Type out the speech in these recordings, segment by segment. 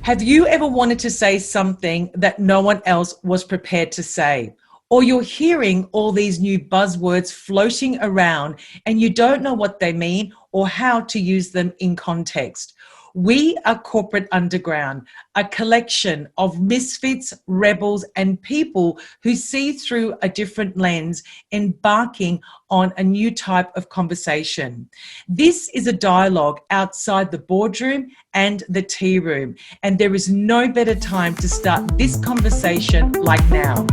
Have you ever wanted to say something that no one else was prepared to say? Or you're hearing all these new buzzwords floating around and you don't know what they mean or how to use them in context. We are Corporate Underground, a collection of misfits, rebels, and people who see through a different lens, embarking on a new type of conversation. This is a dialogue outside the boardroom and the tea room, and there is no better time to start this conversation like now.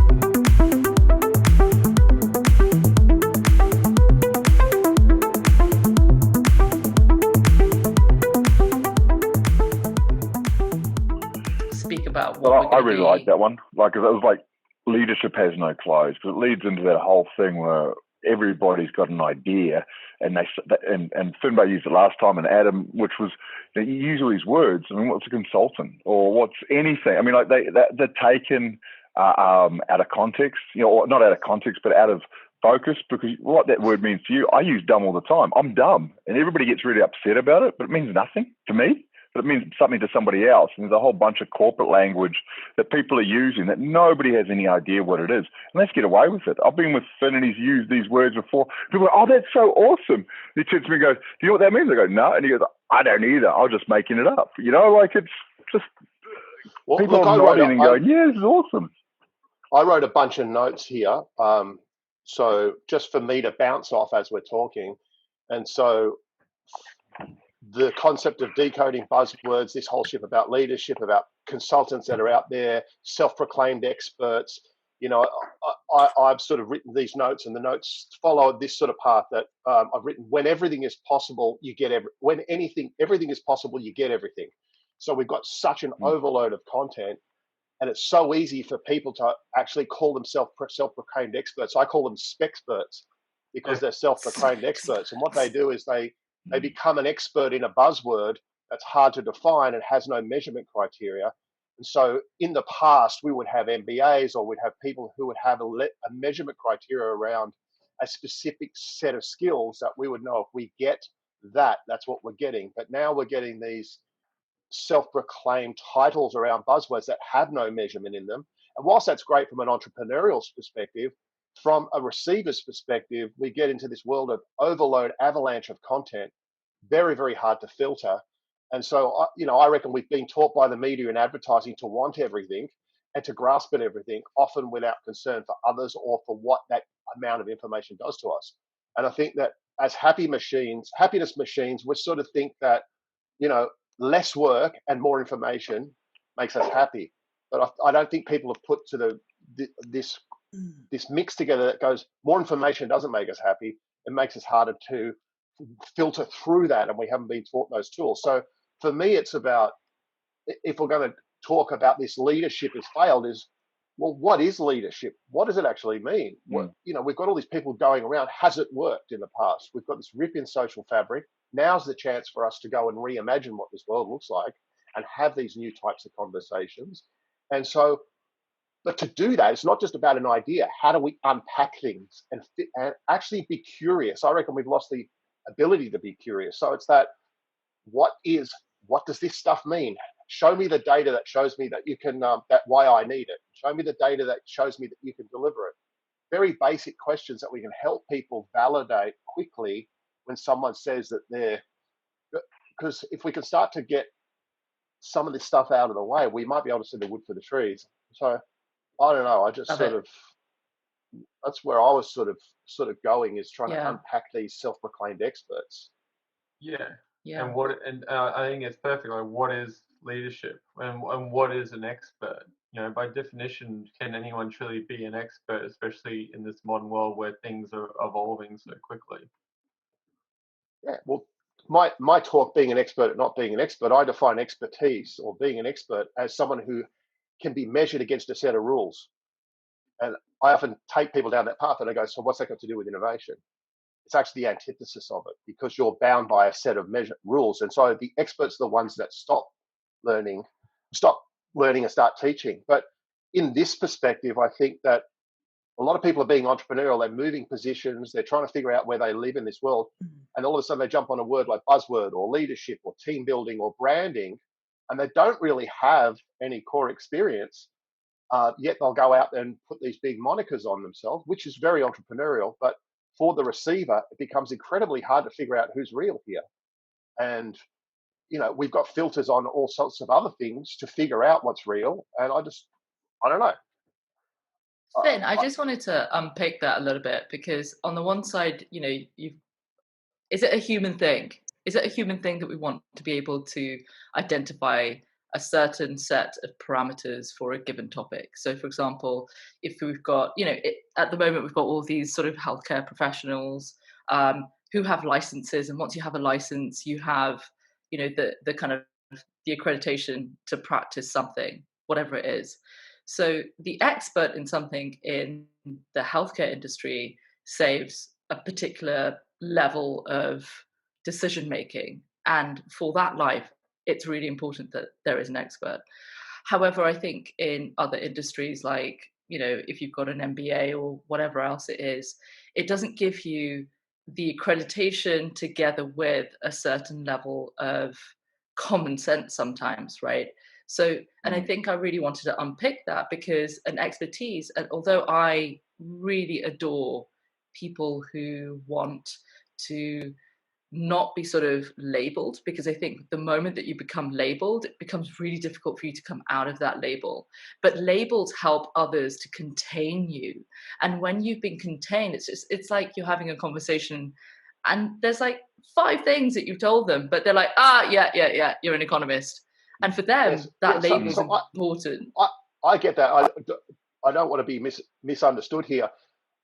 About what I really like that one. Like, it was like leadership has no clothes, because it leads into that whole thing where everybody's got an idea, and Finbar used it last time, and Adam, which was, you use all these words. I mean, what's a consultant or what's anything? I mean, like they're taken out of context, or not out of context, but out of focus, because what that word means to you, I use dumb all the time. I'm dumb, and everybody gets really upset about it, but it means nothing to me. But it means something to somebody else. And there's a whole bunch of corporate language that people are using that nobody has any idea what it is. And let's get away with it. I've been with Finn and he's used these words before. People go, oh, that's so awesome. He turns to me and goes, do you know what that means? I go, no. And he goes, I don't either. I'm just making it up. Like, it's just people are nodding and going, yeah, this is awesome. I wrote a bunch of notes here. So just for me to bounce off as we're talking. And so the concept of decoding buzzwords, this whole shit about leadership, about consultants that are out there, self-proclaimed experts. I've sort of written these notes, and the notes follow this sort of path that I've written. When everything is possible, you get everything is possible, you get everything. So we've got such an overload of content, and it's so easy for people to actually call themselves self-proclaimed experts. I call them spexperts because they're self-proclaimed experts, and what they do is they become an expert in a buzzword that's hard to define and has no measurement criteria. And so in the past, we would have MBAs, or we'd have people who would have a measurement criteria around a specific set of skills that we would know if we get that, that's what we're getting. But now we're getting these self-proclaimed titles around buzzwords that have no measurement in them. And whilst that's great from an entrepreneurial perspective, from a receiver's perspective, we get into this world of overload, avalanche of content, very, very hard to filter. And so, I reckon we've been taught by the media and advertising to want everything and to grasp at everything, often without concern for others or for what that amount of information does to us. And I think that as happiness machines, we sort of think that, less work and more information makes us happy. But I don't think people have put to this mix together that goes, more information doesn't make us happy. It makes us harder to filter through that, and we haven't been taught those tools. So for me, it's about, if we're going to talk about this leadership has failed, is, well, what is leadership? What does it actually mean? We've got all these people going around. Has it worked in the past? We've got this rip in social fabric. Now's the chance for us to go and reimagine what this world looks like and have these new types of conversations. And so, but to do that, it's not just about an idea. How do we unpack things and actually be curious? I reckon we've lost the ability to be curious. So it's that, what does this stuff mean? Show me the data that shows me that you can, that why I need it. Show me the data that shows me that you can deliver it. Very basic questions that we can help people validate quickly when someone says that because if we can start to get some of this stuff out of the way, we might be able to see the wood for the trees. So I don't know. I just that's where I was sort of going, is trying to unpack these self-proclaimed experts. Yeah. And I think it's perfect. Like, what is leadership, and what is an expert? By definition, can anyone truly be an expert, especially in this modern world where things are evolving so quickly? Yeah. Well, my talk, being an expert at not being an expert, I define expertise or being an expert as someone who can be measured against a set of rules. And I often take people down that path and I go, so what's that got to do with innovation? It's actually the antithesis of it, because you're bound by a set of rules. And so the experts are the ones that stop learning and start teaching. But in this perspective, I think that a lot of people are being entrepreneurial. They're moving positions. They're trying to figure out where they live in this world. And all of a sudden they jump on a word like buzzword or leadership or team building or branding. and they don't really have any core experience, yet they'll go out and put these big monikers on themselves, which is very entrepreneurial. But for the receiver, it becomes incredibly hard to figure out who's real here. And, we've got filters on all sorts of other things to figure out what's real. And I don't know. Finn, I just wanted to unpick that a little bit, because on the one side, is it a human thing? Is it a human thing that we want to be able to identify a certain set of parameters for a given topic? So, for example, if we've got, at the moment, we've got all these sort of healthcare professionals who have licenses, and once you have a license, you have, the kind of the accreditation to practice something, whatever it is. So the expert in something in the healthcare industry saves a particular level of decision making. And for that life, it's really important that there is an expert. However, I think in other industries, like, if you've got an MBA or whatever else it is, it doesn't give you the accreditation together with a certain level of common sense sometimes, right? So, and I think I really wanted to unpick that, because an expertise, and although I really adore people who want to not be sort of labeled, because I think the moment that you become labeled, it becomes really difficult for you to come out of that label. But labels help others to contain you. And when you've been contained, it's like you're having a conversation and there's like 5 things that you've told them, but they're like, yeah, you're an economist. And for them, that label is important. I get that. I don't want to be misunderstood here.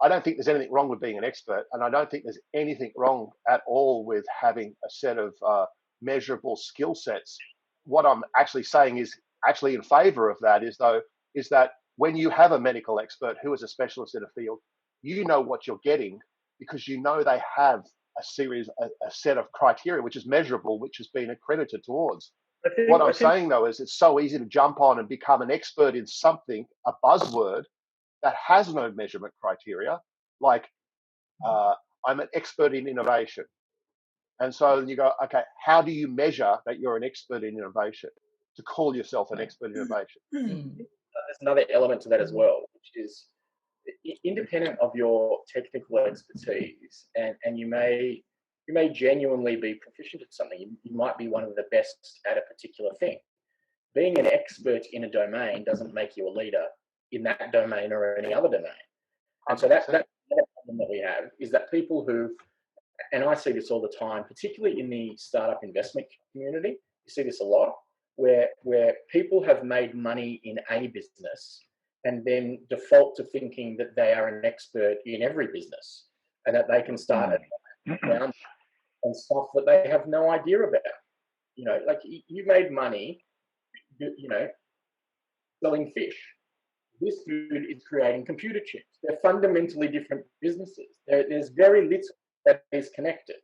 I don't think there's anything wrong with being an expert, and I don't think there's anything wrong at all with having a set of measurable skill sets. What I'm actually saying is actually in favour of that is that when you have a medical expert who is a specialist in a field, you know what you're getting, because you know they have a set of criteria which is measurable, which has been accredited towards. What I'm saying, though, is it's so easy to jump on and become an expert in something, a buzzword, that has no measurement criteria. Like, I'm an expert in innovation. And so you go, okay, how do you measure that you're an expert in innovation, to call yourself an expert in innovation? There's another element to that as well, which is independent of your technical expertise, and you may genuinely be proficient at something. You might be one of the best at a particular thing. Being an expert in a domain doesn't make you a leader in that domain or any other domain. And so that problem that we have is that people who, and I see this all the time, particularly in the startup investment community, you see this a lot, where people have made money in a business and then default to thinking that they are an expert in every business and that they can start around and stuff that they have no idea about. Like you made money, selling fish. This dude is creating computer chips. They're fundamentally different businesses. There's very little that is connected.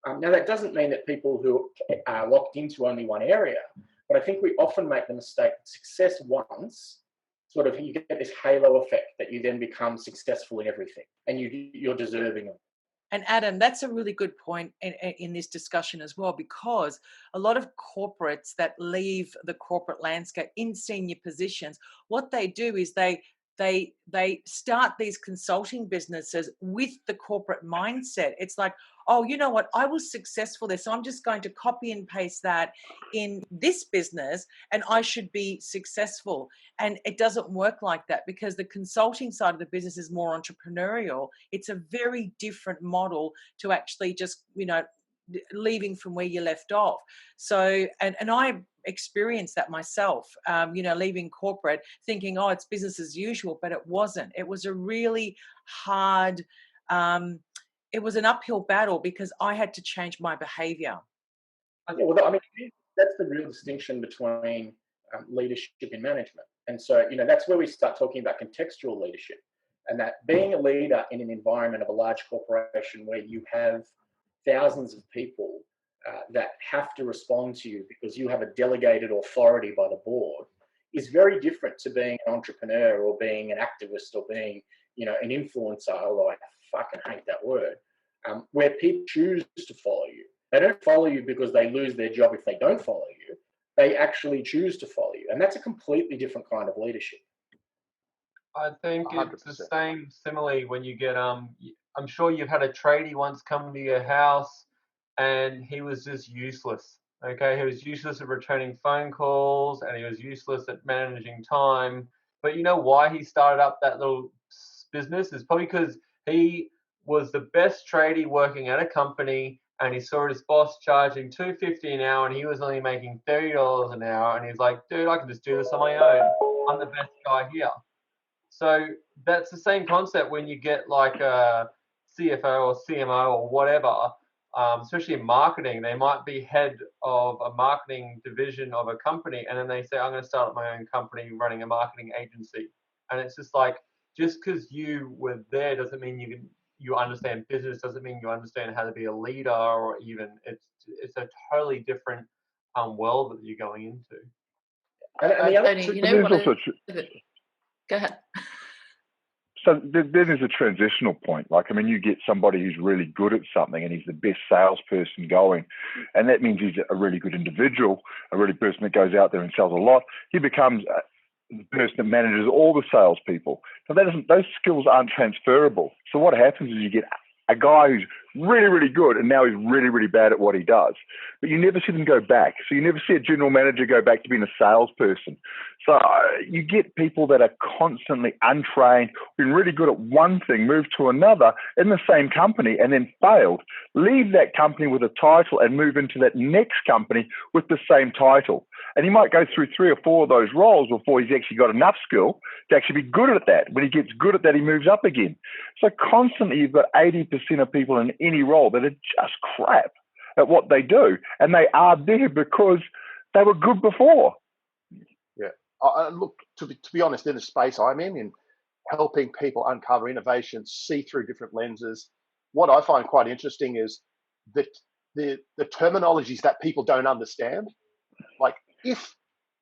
Now, that doesn't mean that people who are locked into only one area, but I think we often make the mistake that success once, sort of, you get this halo effect that you then become successful in everything and you're deserving of it. And Adam, that's a really good point in this discussion as well, because a lot of corporates that leave the corporate landscape in senior positions, what they do is they start these consulting businesses with the corporate mindset. It's like, oh, you know what? I was successful there, so I'm just going to copy and paste that in this business and I should be successful. And it doesn't work like that, because the consulting side of the business is more entrepreneurial. It's a very different model to actually just, leaving from where you left off. So, and I experienced that myself, leaving corporate thinking, oh, it's business as usual, but it wasn't. It was a really hard, it was an uphill battle, because I had to change my behavior. Well, I mean, that's the real distinction between leadership and management. And so, that's where we start talking about contextual leadership, and that being a leader in an environment of a large corporation where you have thousands of people that have to respond to you because you have a delegated authority by the board is very different to being an entrepreneur or being an activist or being, an influencer, although I fucking hate that word, where people choose to follow you. They don't follow you because they lose their job if they don't follow you. they actually choose to follow you. And that's a completely different kind of leadership. I think 100%. it's the same similarly when you get I'm sure you've had a tradie once come to your house and he was just useless. Okay, he was useless at returning phone calls and he was useless at managing time. But you know why he started up that little business? Is probably because he was the best tradie working at a company and he saw his boss charging $2.50 an hour and he was only making $30 an hour and he's like, dude, I can just do this on my own. I'm the best guy here. So that's the same concept when you get like a CFO or CMO or whatever, especially in marketing. They might be head of a marketing division of a company, and then they say, I'm going to start up my own company running a marketing agency. And it's just like, just because you were there doesn't mean you understand business, doesn't mean you understand how to be a leader, or even it's a totally different world that you're going into. And the other, Tony, you know what? Go ahead. So then there's a transitional point. Like, I mean, you get somebody who's really good at something and he's the best salesperson going. And that means he's a really good individual, a really person that goes out there and sells a lot. He becomes the person that manages all the salespeople. So those skills aren't transferable. So what happens is you get a guy who's really, really good and now he's really, really bad at what he does. But you never see them go back. So you never see a general manager go back to being a salesperson. So you get people that are constantly untrained, been really good at one thing, move to another in the same company and then failed. Leave that company with a title and move into that next company with the same title. And he might go through 3 or 4 of those roles before he's actually got enough skill to actually be good at that. When he gets good at that, he moves up again. So constantly you've got 80% of people in any role that are just crap at what they do. And they are there because they were good before. Yeah. Look, to be honest, in the space I'm in helping people uncover innovation, see through different lenses, what I find quite interesting is that the terminologies that people don't understand. Like, if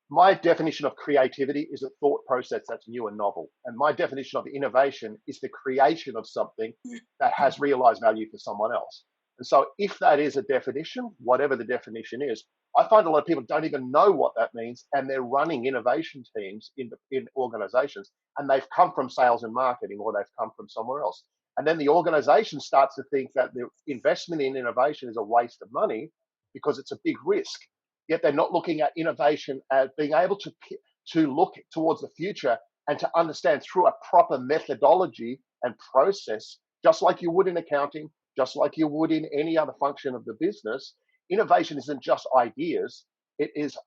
my definition of creativity is a thought process that's new and novel, and my definition of innovation is the creation of something that has realized value for someone else. And so if that is a definition, whatever the definition is, I find a lot of people don't even know what that means, and they're running innovation teams in organizations, and they've come from sales and marketing, or they've come from somewhere else. And then the organization starts to think that the investment in innovation is a waste of money because it's a big risk. Yet they're not looking at innovation as being able to look towards the future and to understand through a proper methodology and process, just like you would in accounting, just like you would in any other function of the business. Innovation isn't just ideas. It is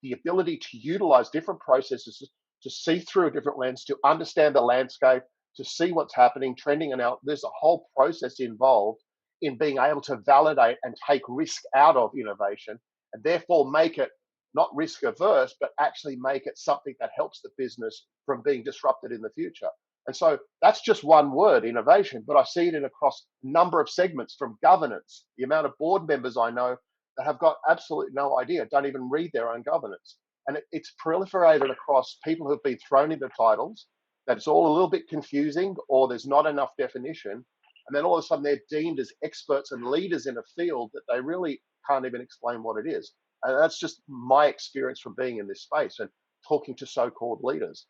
the ability to utilize different processes to see through a different lens, to understand the landscape, to see what's happening, trending and out. There's a whole process involved in being able to validate and take risk out of innovation, and therefore make it not risk averse, but actually make it something that helps the business from being disrupted in the future. And so that's just one word, innovation, but I see it in across a number of segments, from governance, the amount of board members I know that have got absolutely no idea, don't even read their own governance. And it's proliferated across people who've been thrown into titles, that it's all a little bit confusing, or there's not enough definition. And then all of a sudden they're deemed as experts and leaders in a field that they really can't even explain what it is. And that's just my experience from being in this space and talking to so-called leaders.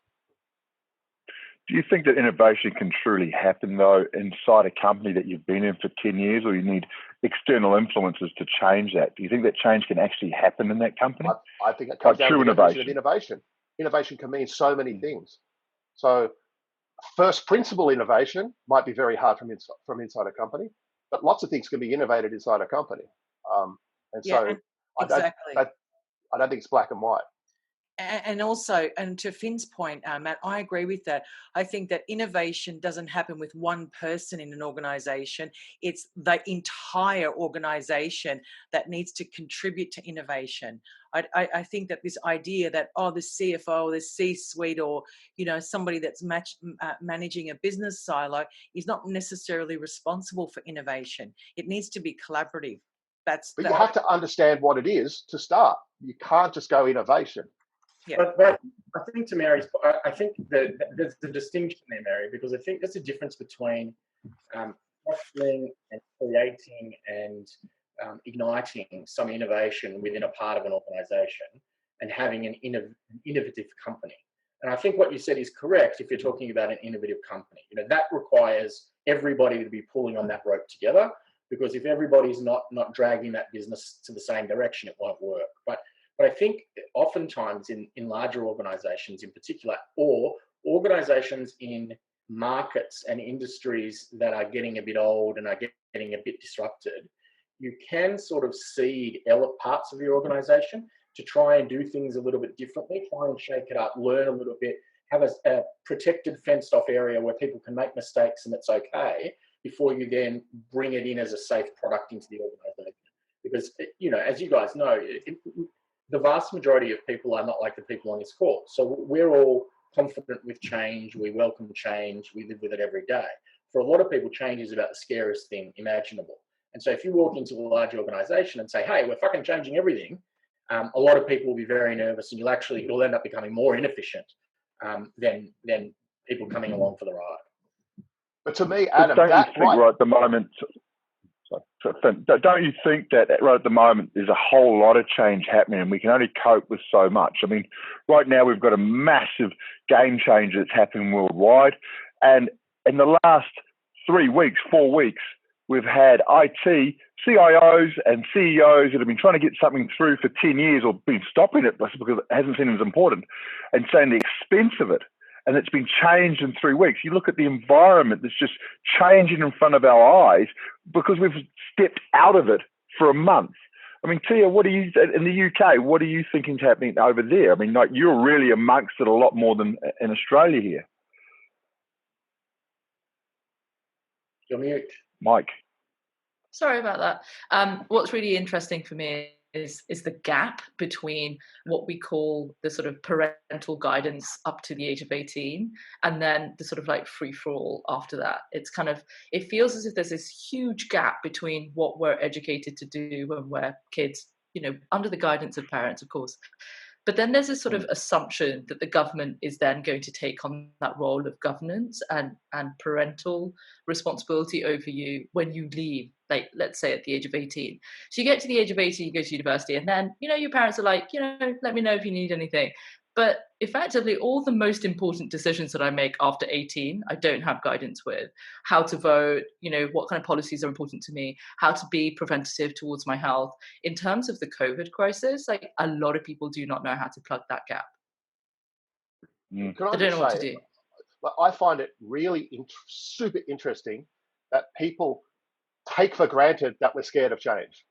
Do you think that innovation can truly happen, though, inside a company that you've been in for 10 years, or you need external influences to change that? Do you think that change can actually happen in that company? I think it comes down to the definition of innovation. Innovation can mean so many things. So first principle innovation might be very hard from inside a company, but lots of things can be innovated inside a company. Exactly. I don't think it's black and white. And also, and to Finn's point, Matt, I agree with that. I think that innovation doesn't happen with one person in an organization. It's the entire organization that needs to contribute to innovation. I think that this idea that, the CFO, the C-suite, or, somebody that's managing a business silo is not necessarily responsible for innovation. It needs to be collaborative. But you have to understand what it is to start. You can't just go innovation. Yeah. But I think, to Mary's point, I think that there's the distinction there, Mary, because I think there's a difference between fostering and creating and igniting some innovation within a part of an organization and having an innovative company. And I think what you said is correct if you're talking about an innovative company. That requires everybody to be pulling on that rope together, because if everybody's not dragging that business to the same direction, it won't work. But I think oftentimes in larger organizations in particular, or organizations in markets and industries that are getting a bit old and are getting a bit disrupted, you can sort of seed parts of your organization to try and do things a little bit differently, try and shake it up, learn a little bit, have a protected, fenced off area where people can make mistakes and it's okay, before you then bring it in as a safe product into the organization. Because, as you guys know, the vast majority of people are not like the people on this call. So we're all confident with change. We welcome change. We live with it every day. For a lot of people, change is about the scariest thing imaginable. And so if you walk into a large organization and say, hey, we're fucking changing everything, a lot of people will be very nervous, and you'll end up becoming more inefficient than people coming along for the ride. But to me, Adam, don't you think right at the moment? Don't you think that right at the moment there's a whole lot of change happening, and we can only cope with so much? I mean, right now we've got a massive game changer that's happening worldwide, and in the last 4 weeks, we've had IT CIOs and CEOs that have been trying to get something through for 10 years or been stopping it because it hasn't seemed as important, and saying the expense of it. And it's been changed in 3 weeks. You look at the environment that's just changing in front of our eyes because we've stepped out of it for a month. I mean, Tia, what do you, in the UK, what are you thinking is happening over there? I mean, like, you're really amongst it a lot more than in Australia here. You're mute. Mike. Sorry about that. What's really interesting for me is the gap between what we call the sort of parental guidance up to the age of 18 and then the sort of like free for all after that. It feels as if there's this huge gap between what we're educated to do when we're kids, under the guidance of parents, of course. But then there's this sort of assumption that the government is then going to take on that role of governance and parental responsibility over you when you leave, like, let's say at the age of 18. So you get to the age of 18, you go to university, and then, your parents are like, let me know if you need anything. But effectively, all the most important decisions that I make after 18, I don't have guidance with. How to vote, what kind of policies are important to me, how to be preventative towards my health. In terms of the COVID crisis, like, a lot of people do not know how to plug that gap. They don't know what to do. I find it really super interesting that people take for granted that we're scared of change.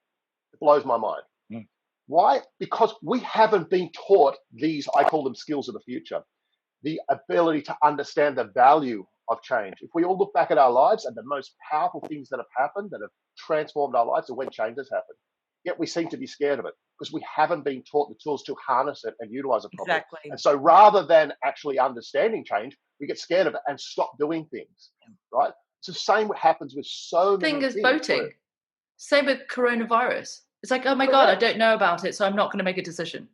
It blows my mind. Why? Because we haven't been taught these, I call them skills of the future, the ability to understand the value of change. If we all look back at our lives, and the most powerful things that have happened, that have transformed our lives, are when change has happened. Yet we seem to be scared of it because we haven't been taught the tools to harness it and utilize it properly. Exactly. And so rather than actually understanding change, we get scared of it and stop doing things, right? It's the same what happens with so many things. Thing is voting. Same with coronavirus. It's like, oh my God, I don't know about it, so I'm not going to make a decision.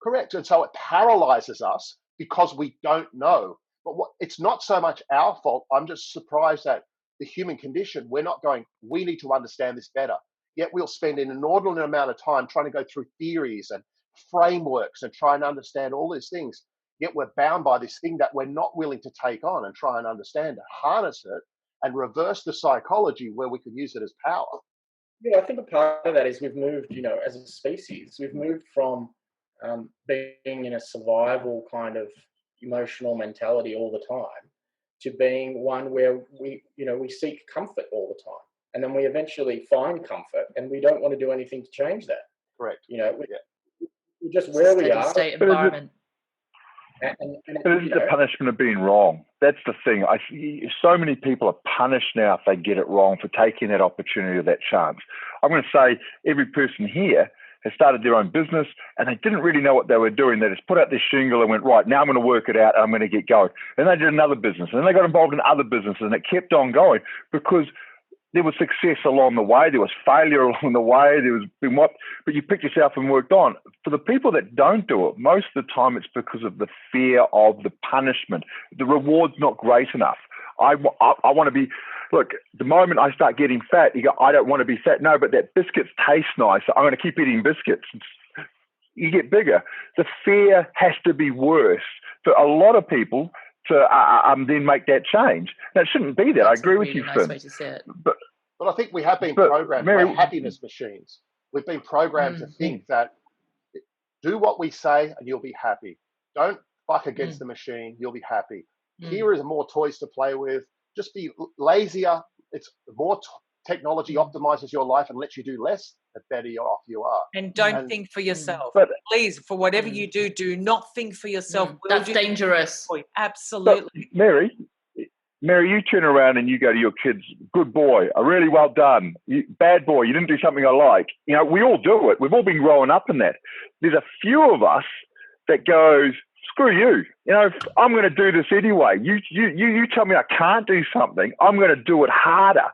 Correct. And so it paralyzes us because we don't know. But it's not so much our fault. I'm just surprised at the human condition. We're not going, we need to understand this better. Yet we'll spend an inordinate amount of time trying to go through theories and frameworks and try and understand all these things. Yet we're bound by this thing that we're not willing to take on and try and understand it, harness it, and reverse the psychology where we could use it as power. Yeah, I think a part of that is we've moved, as a species, we've moved from being in a survival kind of emotional mentality all the time to being one where we seek comfort all the time. And then we eventually find comfort and we don't want to do anything to change that. Correct. We're just where we are. State environment. But it's the punishment of being wrong. That's the thing. I see so many people are punished now if they get it wrong for taking that opportunity or that chance. I'm going to say every person here has started their own business and they didn't really know what they were doing. They just put out their shingle and went, right, now I'm going to work it out and I'm going to get going. And they did another business and then they got involved in other businesses and it kept on going because there was success along the way. There was failure along the way. But you picked yourself and worked on. For the people that don't do it, most of the time it's because of the fear of the punishment. The reward's not great enough. I want to be look, the moment I start getting fat, you go, I don't want to be fat. No, but that biscuits taste nice, so I'm going to keep eating biscuits. You get bigger. The fear has to be worse for a lot of people to then make that change. Now, it shouldn't be that. I agree with you, nice Finn. Way to say it. But I think we have been programmed. Mary, we're happiness machines. We've been programmed to think that do what we say and you'll be happy. Don't buck against the machine. You'll be happy. Here is more toys to play with. Just be lazier. It's more technology optimizes your life and lets you do less, the better off you are. And don't think for yourself. But, please, for whatever you do not think for yourself. That's dangerous. Absolutely. Mary, you turn around and you go to your kids, good boy, really well done. Bad boy, you didn't do something I like. You know, we all do it. We've all been growing up in that. There's a few of us that goes, screw you. You know, I'm going to do this anyway. You tell me I can't do something. I'm going to do it harder.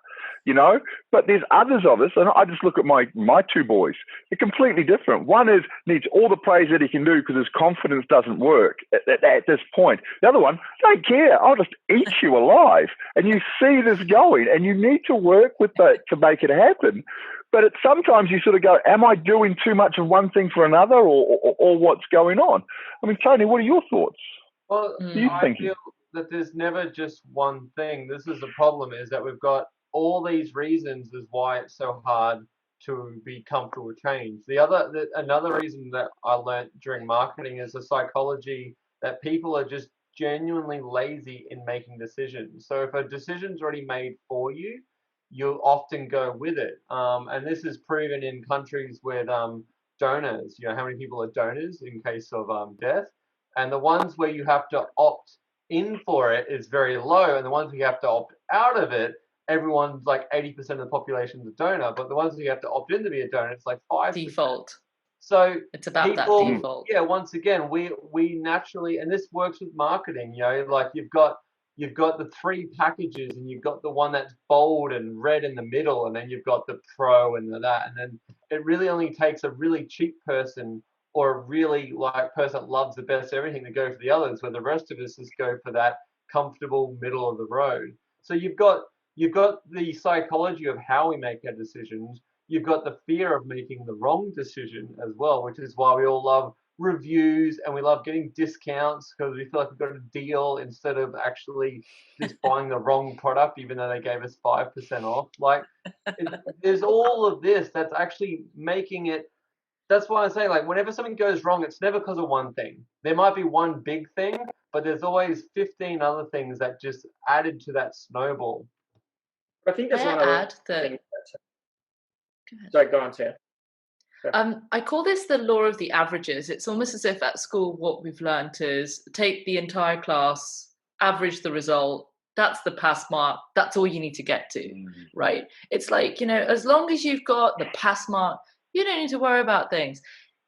You know, but there's others of us, and I just look at my two boys. They're completely different. One needs all the praise that he can do because his confidence doesn't work at this point. The other one, don't care. I'll just eat you alive. And you see this going, and you need to work with that to make it happen. But sometimes you sort of go, am I doing too much of one thing for another, or what's going on? I mean, Tony, what are your thoughts? Well, I feel that there's never just one thing. This is the problem, is that we've got all these reasons is why it's so hard to be comfortable with change. Another reason that I learned during marketing is the psychology that people are just genuinely lazy in making decisions. So if a decision's already made for you, you'll often go with it. And this is proven in countries with donors. You know, how many people are donors in case of death? And the ones where you have to opt in for it is very low, and the ones where you have to opt out of it, everyone's like 80% of the population's a donor, but the ones who have to opt in to be a donor, it's like 5%. Default. So it's about that default. Yeah, once again, we naturally, and this works with marketing, you know, like you've got the 3 packages, and you've got the one that's bold and red in the middle, and then you've got the pro and that, and then it really only takes a really cheap person or a really person that loves the best everything to go for the others, where the rest of us just go for that comfortable middle of the road. So you've got the psychology of how we make our decisions. You've got the fear of making the wrong decision as well, which is why we all love reviews and we love getting discounts, because we feel like we've got a deal instead of actually just buying the wrong product, even though they gave us 5% off. Like, there's all of this that's actually making it. That's why I say, like, whenever something goes wrong, it's never because of one thing. There might be one big thing, but there's always 15 other things that just added to that snowball. I think there's one other thing. Sorry, go on, Sarah. I call this the law of the averages. It's almost as if at school what we've learned is take the entire class, average the result. That's the pass mark. That's all you need to get to, right? It's like, you know, as long as you've got the pass mark, you don't need to worry about things.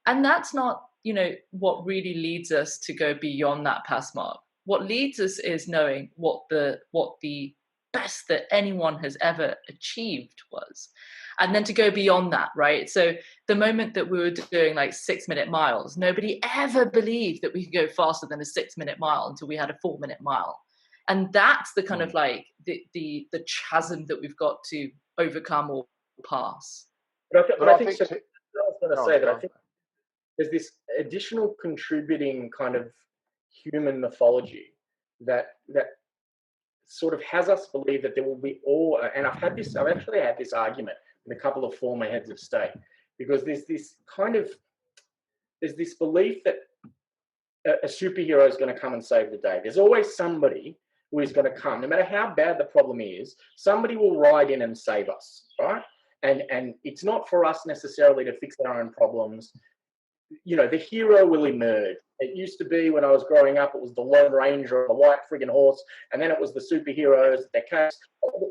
And that's not, you know, what really leads us to go beyond that pass mark. What leads us is knowing what the best that anyone has ever achieved was, and then to go beyond that, right? So the moment that we were doing like 6-minute miles, nobody ever believed that we could go faster than a 6-minute mile until we had a 4-minute mile. And that's the kind of like the chasm that we've got to overcome or pass. But I think so, I was going to say that I think there's this additional contributing kind of human mythology that sort of has us believe that there will be and I've actually had this argument with a couple of former heads of state, because there's this belief that a superhero is going to come and save the day. There's always somebody who is going to come, no matter how bad the problem is, somebody will ride in and save us, right? And it's not for us necessarily to fix our own problems. You know, the hero will emerge. It used to be when I was growing up, it was the Lone Ranger or the white friggin' horse, and then it was the superheroes, their case.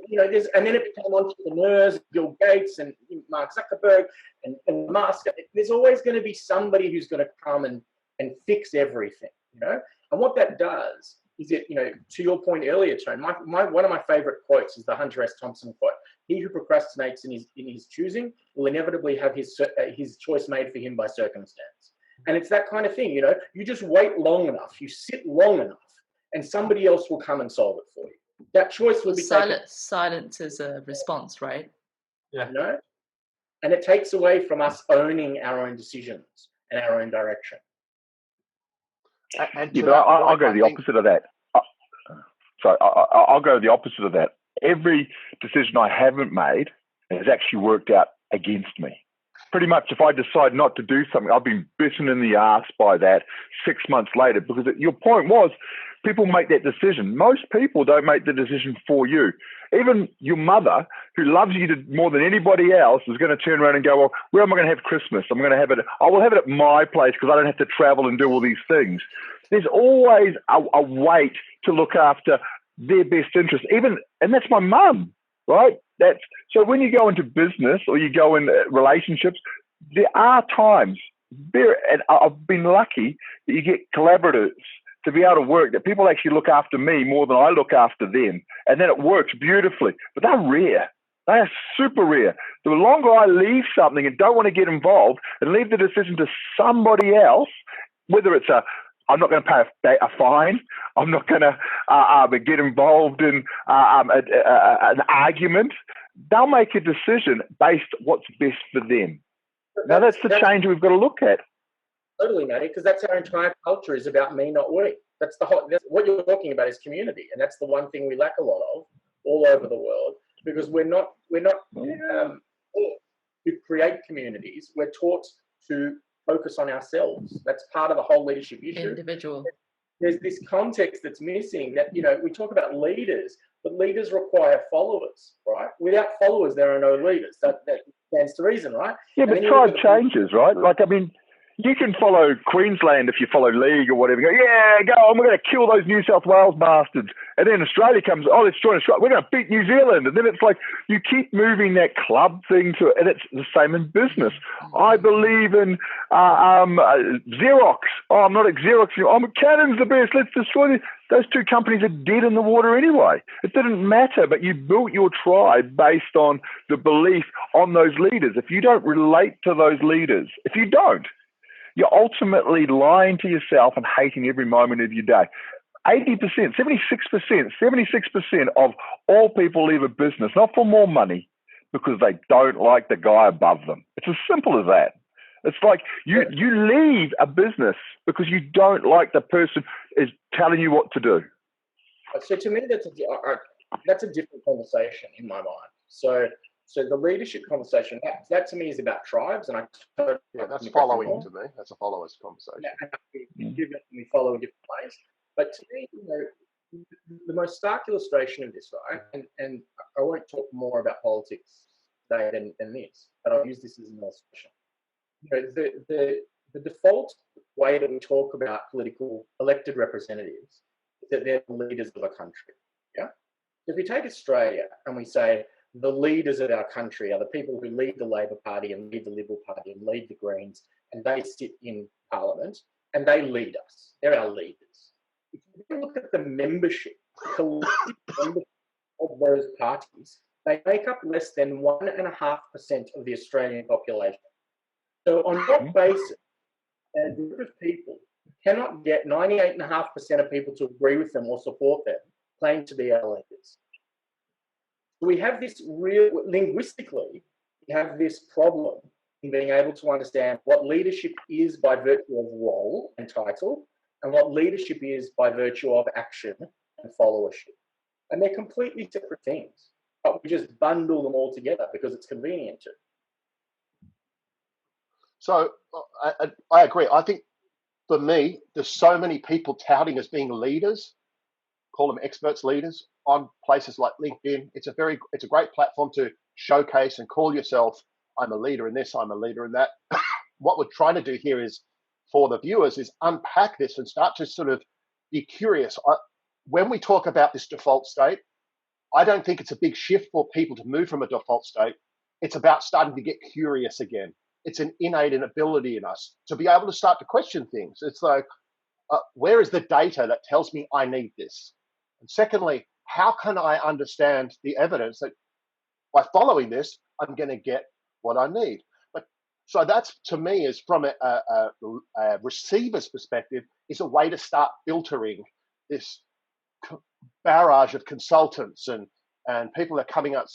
You know, and then it became entrepreneurs, Bill Gates and Mark Zuckerberg and Musk. There's always going to be somebody who's going to come and fix everything, you know? And what that does is it, you know, to your point earlier, Tone, one of my favorite quotes is the Hunter S. Thompson quote. He who procrastinates in his choosing will inevitably have his choice made for him by circumstance. And it's that kind of thing, you know, you just wait long enough, you sit long enough, and somebody else will come and solve it for you. That choice will be taken. Silence is a response, right? Yeah. You know? And it takes away from us owning our own decisions and our own direction. And but I'll go the opposite of that. I'll go the opposite of that. Every decision I haven't made has actually worked out against me. Pretty much, if I decide not to do something, I've been bitten in the ass by that 6 months later, because your point was people make that decision. Most people don't make the decision for you. Even your mother, who loves you more than anybody else, is going to turn around and go, well, where am I going to have Christmas? I will have it at my place because I don't have to travel and do all these things. There's always a weight to look after their best interest. And that's my mum, right? So when you go into business or you go in relationships, there are times, and I've been lucky that you get collaborators to be able to work, that people actually look after me more than I look after them. And then it works beautifully. But they're rare. They are super rare. The longer I leave something and don't want to get involved and leave the decision to somebody else, whether it's I'm not going to pay a fine, I'm not going to get involved in an argument, they'll make a decision based what's best for them. Now that's the change we've got to look at. Totally, Matty, because that's our entire culture is about me, not we. That's what you're talking about is community, and that's the one thing we lack a lot of all over the world, because we're not taught to create communities. We're taught to focus on ourselves. That's part of the whole leadership issue. Individual. There's this context that's missing, that, we talk about leaders, but leaders require followers, right? Without followers, there are no leaders. That stands to reason, right? Yeah, but tribe changes, right? You can follow Queensland if you follow League or whatever. Go, we're going to kill those New South Wales bastards. And then Australia comes, let's join Australia. We're going to beat New Zealand. And then it's like you keep moving that club thing and it's the same in business. I believe in Xerox. I'm not at Xerox. Canon's the best. Let's destroy this. Those two companies are dead in the water anyway. It didn't matter, but you built your tribe based on the belief on those leaders. If you don't relate to those leaders, you're ultimately lying to yourself and hating every moment of your day. 80%, 76% of all people leave a business, not for more money, because they don't like the guy above them. It's as simple as that. It's like you leave a business because you don't like the person is telling you what to do. So to me, that's a different conversation in my mind. So the leadership conversation, that to me is about tribes, and that's following to me. That's a followers conversation. We follow in different ways, but to me, the most stark illustration of this, right? And I won't talk more about politics today than this, but I'll use this as an illustration. The default way that we talk about political elected representatives is that they're the leaders of a country. Yeah. If we take Australia and we say, the leaders of our country are the people who lead the Labor Party and lead the Liberal Party and lead the Greens, and they sit in Parliament and they lead us. They're our leaders. If you look at the membership, collective membership of those parties, they make up less than 1.5% of the Australian population. So on what basis, a group of people cannot get 98.5% of people to agree with them or support them, claim to be our leaders? We have this linguistically, we have this problem in being able to understand what leadership is by virtue of role and title, and what leadership is by virtue of action and followership. And they're completely separate things, but we just bundle them all together because it's convenient to. So I agree. I think for me, there's so many people touting as being leaders, call them experts leaders, on places like LinkedIn. It's a great platform to showcase and call yourself, I'm a leader in this, I'm a leader in that. What we're trying to do here is, for the viewers, is unpack this and start to sort of be curious. When we talk about this default state, I don't think it's a big shift for people to move from a default state. It's about starting to get curious again. It's an innate ability in us to be able to start to question things. It's like, where is the data that tells me I need this? And secondly, how can I understand the evidence that by following this, I'm going to get what I need? So that's, to me, is from a receiver's perspective, is a way to start filtering this barrage of consultants and people that are coming up,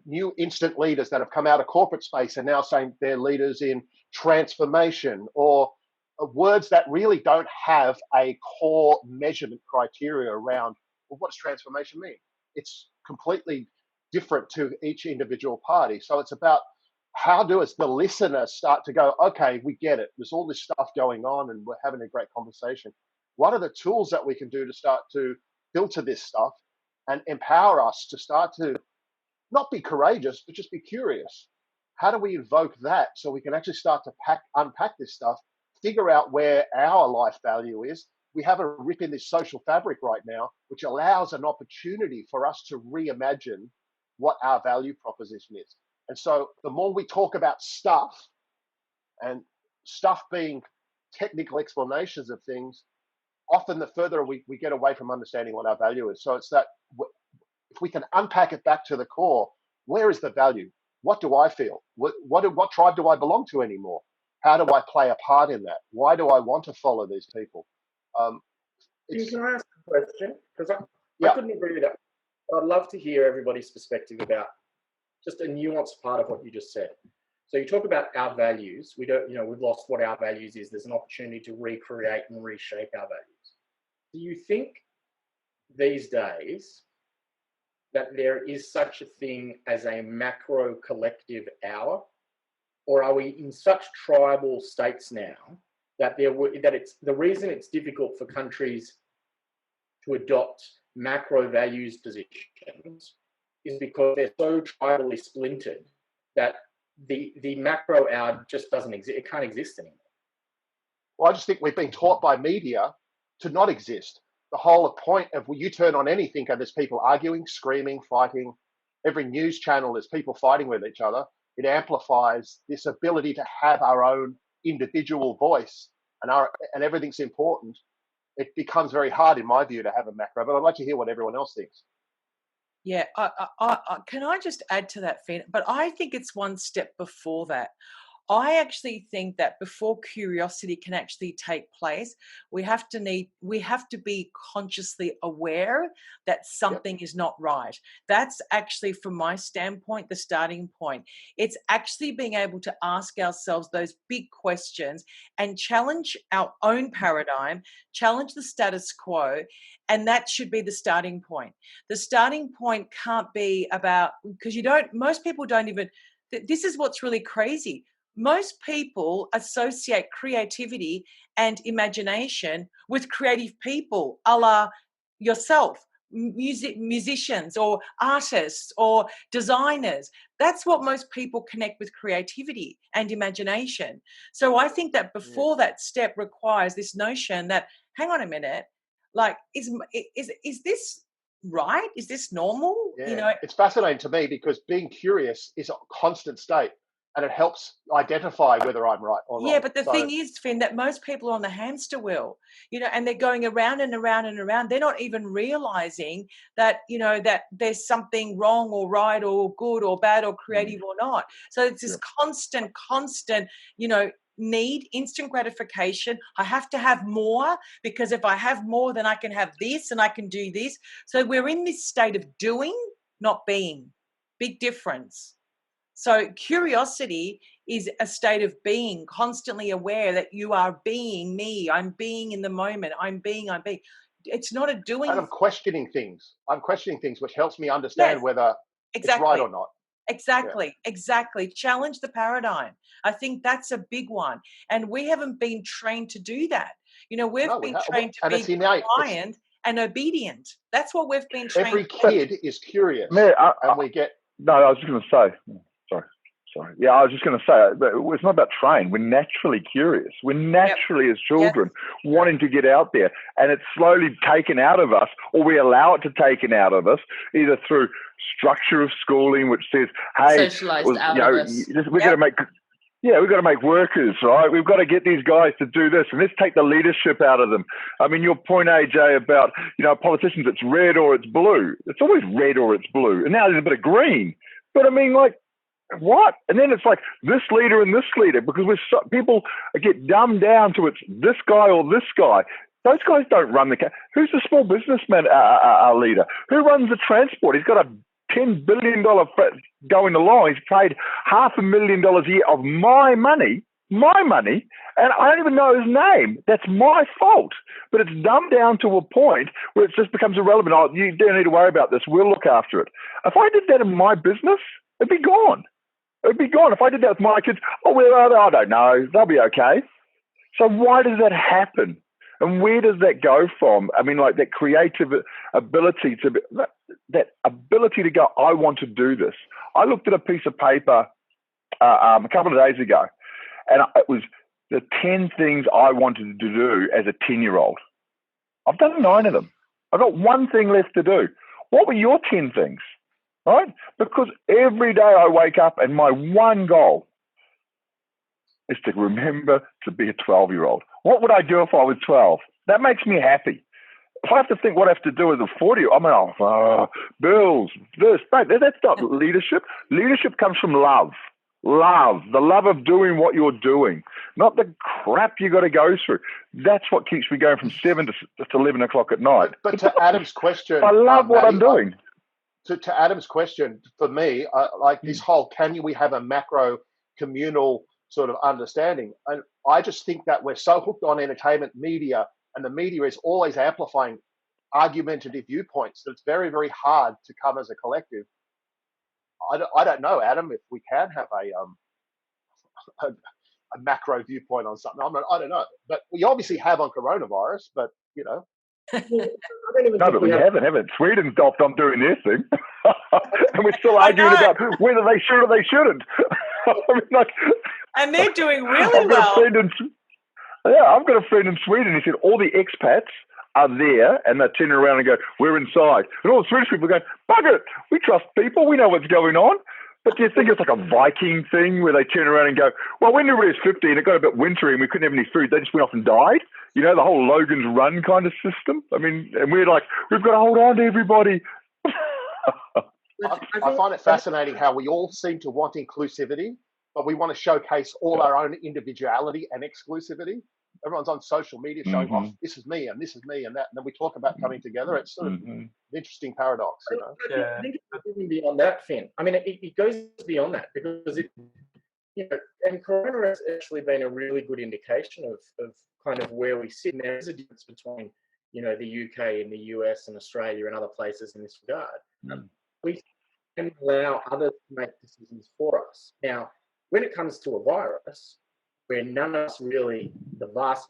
new instant leaders that have come out of corporate space and now saying they're leaders in transformation, or words that really don't have a core measurement criteria around, well, what does transformation mean? It's completely different to each individual party. So it's about how do as the listener start to go, okay, we get it. There's all this stuff going on and we're having a great conversation. What are the tools that we can do to start to filter this stuff and empower us to start to not be courageous, but just be curious? How do we invoke that so we can actually start to unpack this stuff, figure out where our life value is? We have a rip in this social fabric right now, which allows an opportunity for us to reimagine what our value proposition is. And so the more we talk about stuff, and stuff being technical explanations of things, often the further we get away from understanding what our value is. So it's that if we can unpack it back to the core, where is the value? What do I feel? What tribe do I belong to anymore? How do I play a part in that? Why do I want to follow these people? Can I ask a question? Because I couldn't agree with that. I'd love to hear everybody's perspective about just a nuanced part of what you just said. So you talk about our values. We don't, we've lost what our values is. There's an opportunity to recreate and reshape our values. Do you think these days that there is such a thing as a macro collective hour? Or are we in such tribal states now that it's the reason it's difficult for countries to adopt macro values positions is because they're so tribally splintered that the macro hour just doesn't exist. It can't exist anymore. Well, I just think we've been taught by media to not exist. The whole point of you turn on anything and there's people arguing, screaming, fighting. Every news channel is people fighting with each other. It amplifies this ability to have our own individual voice, and everything's important. It becomes very hard, in my view, to have a macro. But I'd like to hear what everyone else thinks. Yeah, can I just add to that, Finn? But I think it's one step before that. I actually think that before curiosity can actually take place, we have to be consciously aware that something is not right. That's actually, from my standpoint, the starting point. It's actually being able to ask ourselves those big questions and challenge our own paradigm, challenge the status quo, and that should be the starting point. The starting point can't be about, because most people don't even, this is what's really crazy. Most people associate creativity and imagination with creative people, a la yourself, musicians or artists or designers. That's what most people connect with, creativity and imagination. So I think that before that step requires this notion that, hang on a minute, like, is this right? Is this normal? Yeah. It's fascinating to me because being curious is a constant state. And it helps identify whether I'm right or wrong. Yeah, but the thing is, Finn, that most people are on the hamster wheel, and they're going around and around and around. They're not even realizing that, that there's something wrong or right or good or bad or creative or not. So it's this constant, need, instant gratification. I have to have more, because if I have more, then I can have this and I can do this. So we're in this state of doing, not being. Big difference. So curiosity is a state of being, constantly aware that you are being me. I'm being in the moment. I'm being. It's not a doing. And I'm questioning things. Which helps me understand whether it's right or not. Exactly. Challenge the paradigm. I think that's a big one. And we haven't been trained to do that. We've been trained to be compliant and obedient. That's what we've been trained. Every kid is curious. And we get... No, I was just going to say... Sorry. Yeah, I was just going to say, it's not about trained. We're naturally curious. We're naturally, as children, wanting to get out there. And it's slowly taken out of us, or we allow it to taken out of us, either through structure of schooling, which says, hey, socialized out of us. We've got to make workers, right? We've got to get these guys to do this, and let's take the leadership out of them. I mean, your point, AJ, about, politicians, it's red or it's blue. It's always red or it's blue. And now there's a bit of green. But I mean, like, what? And then it's like this leader and this leader, because people get dumbed down to it's this guy or this guy. Those guys don't run the. Who's the small businessman leader? Who runs the transport? He's got a $10 billion going along. He's paid $500,000 a year of my money, and I don't even know his name. That's my fault. But it's dumbed down to a point where it just becomes irrelevant. Oh, you don't need to worry about this. We'll look after it. If I did that in my business, it'd be gone. It'd be gone. If I did that with my kids, oh, well, I don't know. They'll be okay. So why does that happen? And where does that go from? I mean, like that creative ability that ability to go, I want to do this. I looked at a piece of paper a couple of days ago, and it was the 10 things I wanted to do as a 10-year-old. I've done 9 of them. I've got one thing left to do. What were your 10 things? Right? Because every day I wake up and my one goal is to remember to be a 12-year-old. What would I do if I was 12? That makes me happy. If I have to think what I have to do as a 40, I mean, bills, this, that. That's not leadership. Leadership comes from love. Love, the love of doing what you're doing, not the crap you got to go through. That's what keeps me going from 7 to 11 o'clock at night. But to Adam's question, I love what I'm doing. To Adam's question, for me, like this whole, we have a macro communal sort of understanding? And I just think that we're so hooked on entertainment media, and the media is always amplifying argumentative viewpoints that it's very, very hard to come as a collective. I don't know, Adam, if we can have a macro viewpoint on something. I don't know. But we obviously have on coronavirus, but, you know. No, but we haven't. Sweden's stopped on doing their thing. And we're still arguing about whether they should or they shouldn't. I mean, like, and they're doing really well. I've got a friend in Sweden. He said all the expats are there, and they turn around and go, we're inside. And all the Swedish people are going, bugger it, we trust people, we know what's going on. But do you think it's like a Viking thing where they turn around and go, well, when everybody was 50 and it got a bit wintry and we couldn't have any food, they just went off and died? You know, the whole Logan's Run kind of system. I mean, and we're like, we've got to hold on to everybody. I find it fascinating how we all seem to want inclusivity, but we want to showcase all our own individuality and exclusivity. Everyone's on social media showing off, this is me and this is me and that. And then we talk about coming together. It's sort of an interesting paradox, you know? Yeah. I think it's even beyond that, Finn. I mean, it goes beyond that because it, you know, and Corona has actually been a really good indication of kind of where we sit. And there is a difference between, you know, the UK and the US and Australia and other places in this regard. We can allow others to make decisions for us. Now, when it comes to a virus, where none of us really, the vast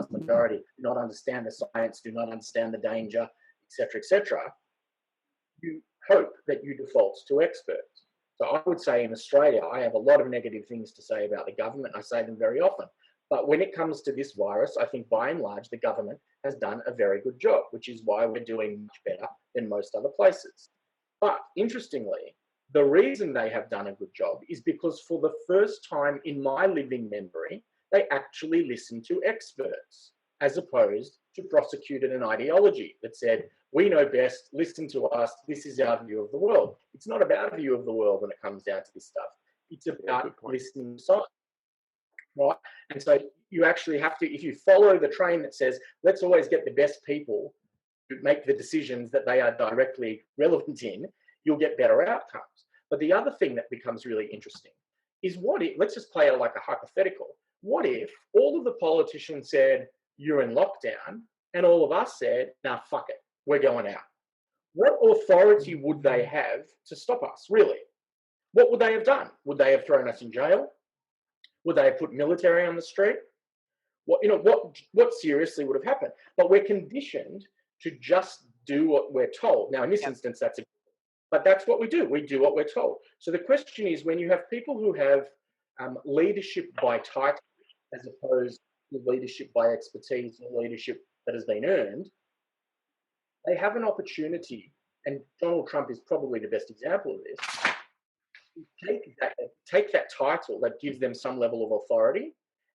majority, do not understand the science, do not understand the danger, etc., you hope that you default to experts. So I would say in Australia, I have a lot of negative things to say about the government. I say them very often. But when it comes to this virus, I think by and large, the government has done a very good job, which is why we're doing much better than most other places. But interestingly, the reason they have done a good job is because for the first time in my living memory, they actually listened to experts as opposed to prosecuted an ideology that said, we know best, listen to us, this is our view of the world. It's not about a view of the world when it comes down to this stuff. It's about listening to science, right? And so you actually have to, if you follow the train that says, let's always get the best people to make the decisions that they are directly relevant in, you'll get better outcomes. But the other thing that becomes really interesting is what if, let's just play it like a hypothetical. What if all of the politicians said, you're in lockdown, and all of us said, nah, fuck it, we're going out? What authority would they have to stop us, really? What would they have done? Would they have thrown us in jail? Would they have put military on the street? What seriously would have happened? But we're conditioned to just do what we're told. Now, in this instance, but that's what we do. We do what we're told. So the question is, when you have people who have leadership by title as opposed to leadership by expertise or leadership that has been earned, they have an opportunity, and Donald Trump is probably the best example of this, take that title that gives them some level of authority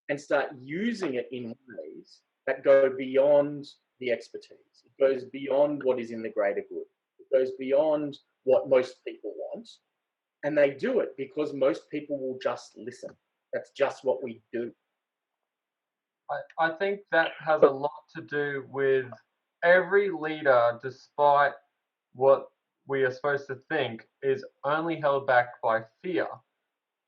and start using it in ways that go beyond the expertise. It goes beyond what is in the greater good. It goes beyond what most people want, and they do it because most people will just listen. That's just what we do. I think that has a lot to do with every leader, despite what we are supposed to think, is only held back by fear.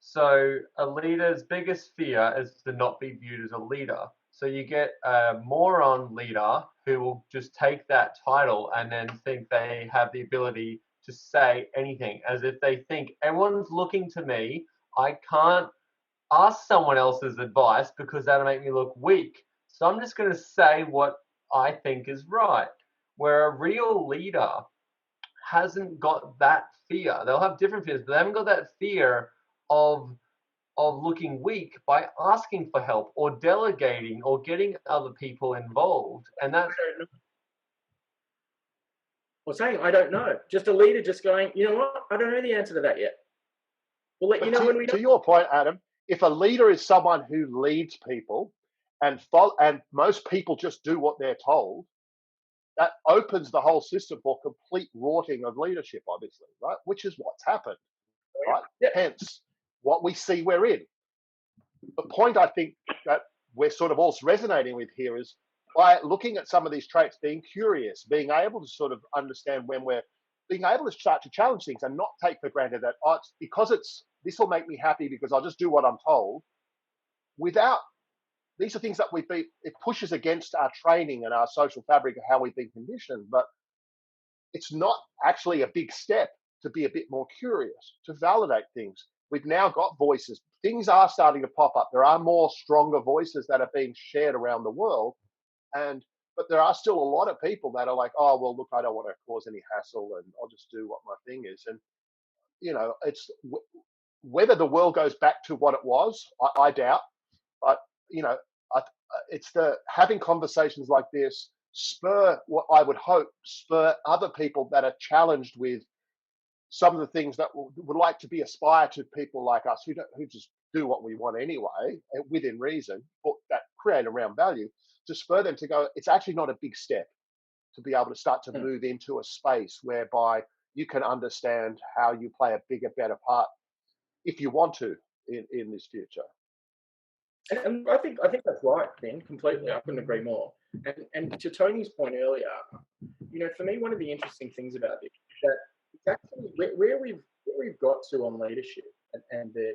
So a leader's biggest fear is to not be viewed as a leader. So you get a moron leader who will just take that title and then think they have the ability to say anything, as if they think everyone's looking to me. I can't ask someone else's advice because that'll make me look weak. So I'm just going to say what I think is right. Where a real leader hasn't got that fear. They'll have different fears, but they haven't got that fear of looking weak by asking for help or delegating or getting other people involved. And that's or saying, I don't know. Just a leader just going, you know what? I don't know the answer to that yet. We'll let you know when we know. To your point, Adam, if a leader is someone who leads people and most people just do what they're told, that opens the whole system for complete rotting of leadership, obviously, right? Which is what's happened, right? Yeah. Hence, what we see we're in. The point I think that we're sort of all resonating with here is by looking at some of these traits, being curious, being able to sort of understand when we're being able to start to challenge things and not take for granted that this will make me happy because I'll just do what I'm told. These are things that it pushes against our training and our social fabric of how we've been conditioned, but it's not actually a big step to be a bit more curious, to validate things. We've now got voices. Things are starting to pop up. There are more stronger voices that are being shared around the world. But there are still a lot of people that are like, oh, well, look, I don't want to cause any hassle and I'll just do what my thing is. And, it's whether the world goes back to what it was, I doubt. But, it's having conversations like this spur other people that are challenged with some of the things that would like to aspire to people like us who just do what we want anyway, within reason, but that create around value, to spur them to go, it's actually not a big step to be able to start to move into a space whereby you can understand how you play a bigger, better part if you want to in this future. And I think that's right, Ben, completely. I couldn't agree more. And to Tony's point earlier, for me, one of the interesting things about this is that it's actually where we've got to on leadership and the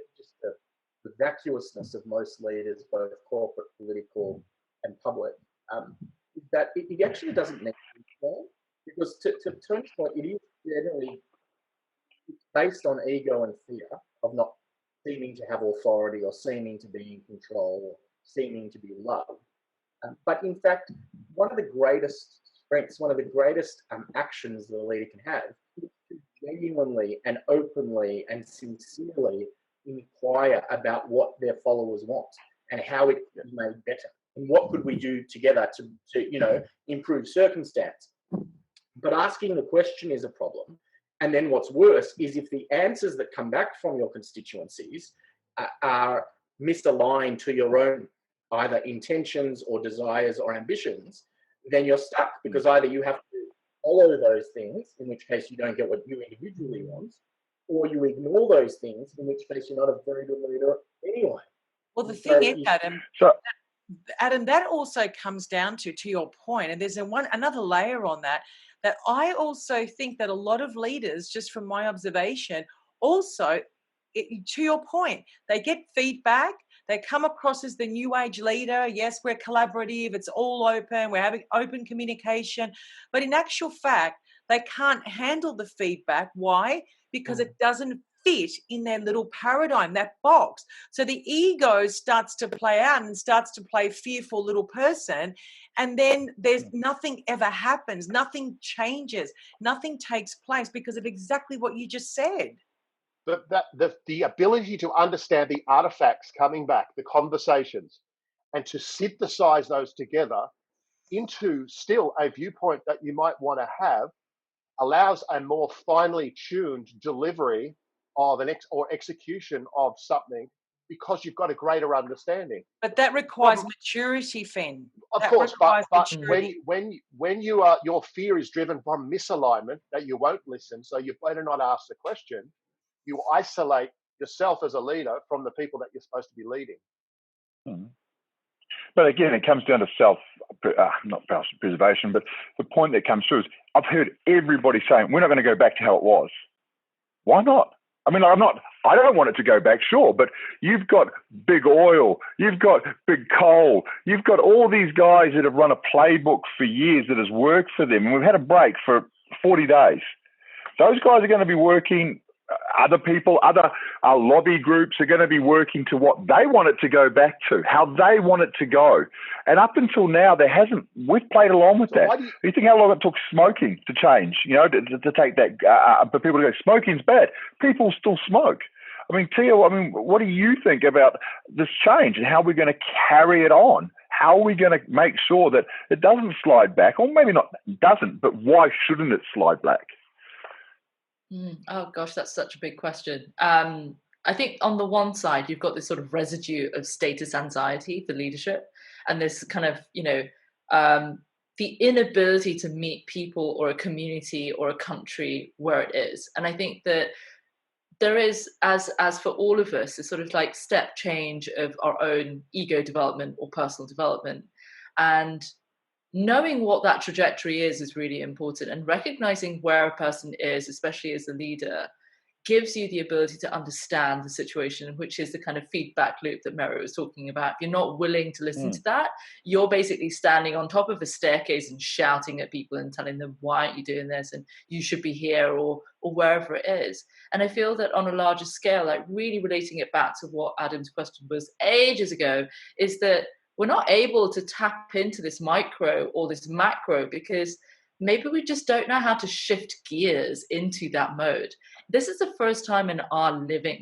vacuousness of most leaders, both corporate, political, and public, that it actually doesn't need to be formed, because to Tony's point, it is generally based on ego and fear of not seeming to have authority or seeming to be in control or seeming to be loved. But in fact, one of the greatest strengths, one of the greatest actions that a leader can have is to genuinely and openly and sincerely inquire about what their followers want and how it can be made better. And what could we do together to improve circumstance? But asking the question is a problem. And then what's worse is if the answers that come back from your constituencies are misaligned to your own either intentions or desires or ambitions, then you're stuck, because either you have to follow those things, in which case you don't get what you individually want, or you ignore those things, in which case you're not a very good leader anyway. Well, the thing is, Adam, that also comes down to your point, and there's another layer on that I also think that a lot of leaders, just from my observation, also, to your point, they get feedback, they come across as the new age leader. Yes, we're collaborative, it's all open, we're having open communication, but in actual fact, they can't handle the feedback. Why? Because it doesn't fit in their little paradigm, that box. So the ego starts to play out and starts to play fearful little person. And then there's nothing ever happens. Nothing changes. Nothing takes place because of exactly what you just said. The ability to understand the artifacts coming back, the conversations, and to synthesize those together into still a viewpoint that you might want to have allows a more finely tuned delivery of execution of something, because you've got a greater understanding. But that requires maturity, Finn. Of course, but when your fear is driven from misalignment, that you won't listen, so you better not ask the question, you isolate yourself as a leader from the people that you're supposed to be leading. But again, it comes down to not self-preservation, but the point that comes through is I've heard everybody saying, we're not going to go back to how it was. Why not? I mean, I don't want it to go back, sure, but you've got big oil, you've got big coal, you've got all these guys that have run a playbook for years that has worked for them, and we've had a break for 40 days. Those guys are going to be working. Other people, other lobby groups are going to be working to what they want it to go back to, how they want it to go. And up until now, we've played along with that. You think how long it took smoking to change, to take that, for people to go, smoking's bad. People still smoke. I mean, Tia, what do you think about this change and how we're going to carry it on? How are we going to make sure that it doesn't slide back? Or maybe not doesn't, but why shouldn't it slide back? Oh gosh, that's such a big question. I think on the one side, you've got this sort of residue of status anxiety for leadership, and this kind of, the inability to meet people or a community or a country where it is. And I think that there is, as for all of us, a sort of like step change of our own ego development or personal development. And knowing what that trajectory is really important, and recognizing where a person is, especially as a leader, gives you the ability to understand the situation, which is the kind of feedback loop that Mary was talking about. If you're not willing to listen to that, you're basically standing on top of a staircase and shouting at people and telling them, why aren't you doing this? And you should be here, or wherever it is. And I feel that on a larger scale, like really relating it back to what Adam's question was ages ago, is that we're not able to tap into this micro or this macro because maybe we just don't know how to shift gears into that mode. This is the first time in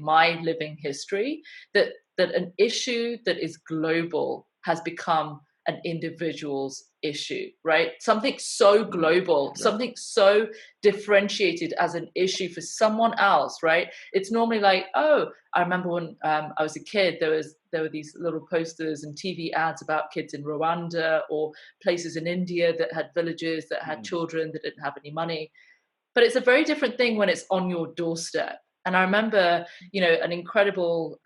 my living history that an issue that is global has become an individual's issue, right? Something so global, something so differentiated as an issue for someone else, right? It's normally like, oh, I remember when I was a kid, there were these little posters and TV ads about kids in Rwanda or places in India that had villages that had children that didn't have any money. But it's a very different thing when it's on your doorstep. And I remember, an incredible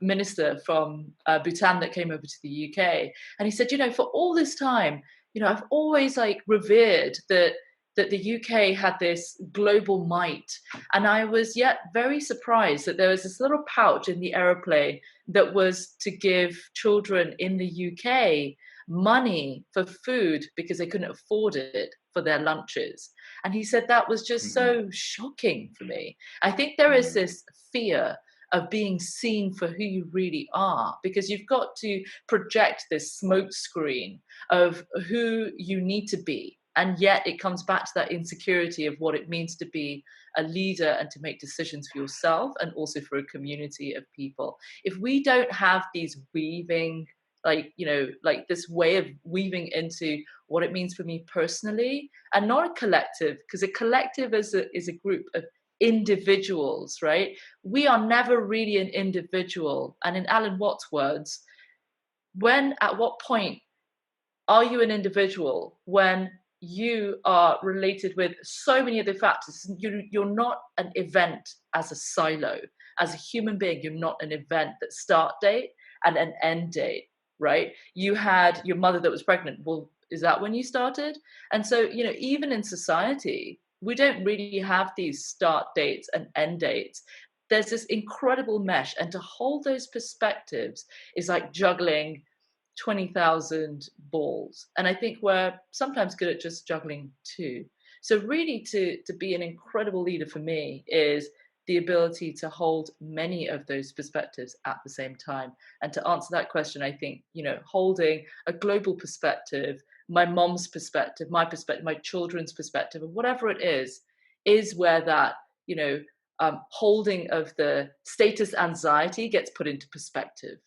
minister from Bhutan that came over to the UK, and he said, for all this time, I've always revered that the UK had this global might, and I was yet very surprised that there was this little pouch in the aeroplane that was to give children in the UK money for food because they couldn't afford it for their lunches. And he said that was just so shocking for me. I think there is this fear of being seen for who you really are, because you've got to project this smoke screen of who you need to be. And yet it comes back to that insecurity of what it means to be a leader and to make decisions for yourself and also for a community of people. If we don't have these weaving, this way of weaving into what it means for me personally, and not a collective, because a collective is a group of individuals, right? We are never really an individual. And in Alan Watts' words, at what point are you an individual when you are related with so many other factors? You're not an event as a silo. As a human being, you're not an event that start date and an end date, right? You had your mother that was pregnant. Well, is that when you started? And so, even in society, we don't really have these start dates and end dates. There's this incredible mesh, and to hold those perspectives is like juggling 20,000 balls. And I think we're sometimes good at just juggling two. So really to be an incredible leader for me is the ability to hold many of those perspectives at the same time. And to answer that question, I think, holding a global perspective, my mom's perspective, my children's perspective, or whatever it is where that, holding of the status anxiety gets put into perspective.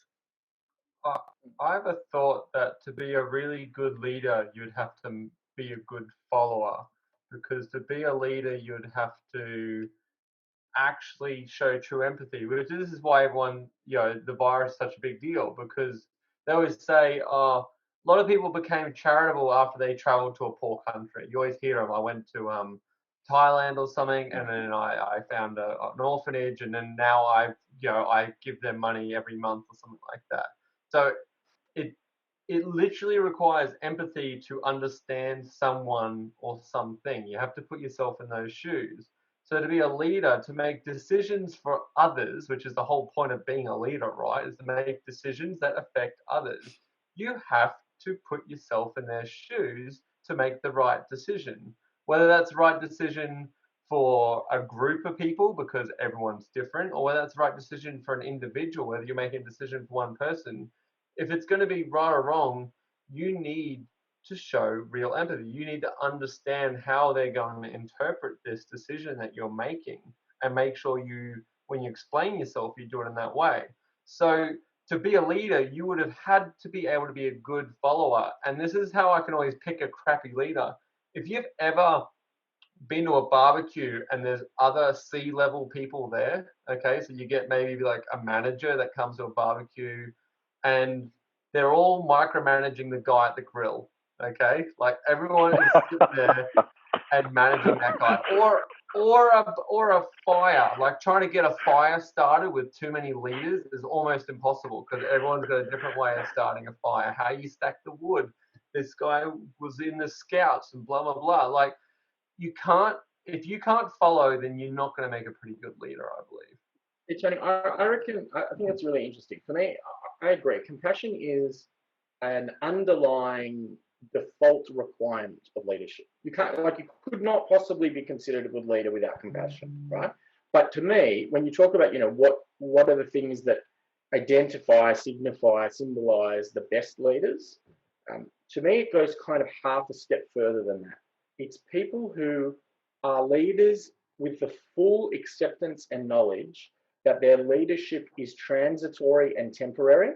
I have a thought that to be a really good leader, you'd have to be a good follower, because to be a leader, you'd have to actually show true empathy, which this is why everyone, the virus is such a big deal, because they always say, a lot of people became charitable after they traveled to a poor country. You always hear them. I went to Thailand or something, and then I found an orphanage, and then now I give them money every month or something like that. So it literally requires empathy to understand someone or something. You have to put yourself in those shoes. So to be a leader, to make decisions for others, which is the whole point of being a leader, right, is to make decisions that affect others. You have to put yourself in their shoes to make the right decision. Whether that's the right decision for a group of people because everyone's different, or whether that's the right decision for an individual, whether you're making a decision for one person. If it's going to be right or wrong, you need to show real empathy. You need to understand how they're going to interpret this decision that you're making, and make sure you, when you explain yourself, you do it in that way. So to be a leader, you would have had to be able to be a good follower. And this is how I can always pick a crappy leader. If you've ever been to a barbecue and there's other C-level people there, okay, so you get maybe like a manager that comes to a barbecue and they're all micromanaging the guy at the grill, okay? Like everyone is sitting there and managing that guy. Or a fire, like trying to get a fire started with too many leaders is almost impossible because everyone's got a different way of starting a fire. How you stack the wood. This guy was in the scouts and blah, blah, blah. Like if you can't follow, then you're not going to make a pretty good leader, I believe. Hey, Tony, I think that's really interesting. For me, I agree. Compassion is an underlying default requirement of leadership. You could not possibly be considered a good leader without compassion, right? But to me, when you talk about, what are the things that identify, signify, symbolize the best leaders, to me, it goes kind of half a step further than that. It's people who are leaders with the full acceptance and knowledge that their leadership is transitory and temporary,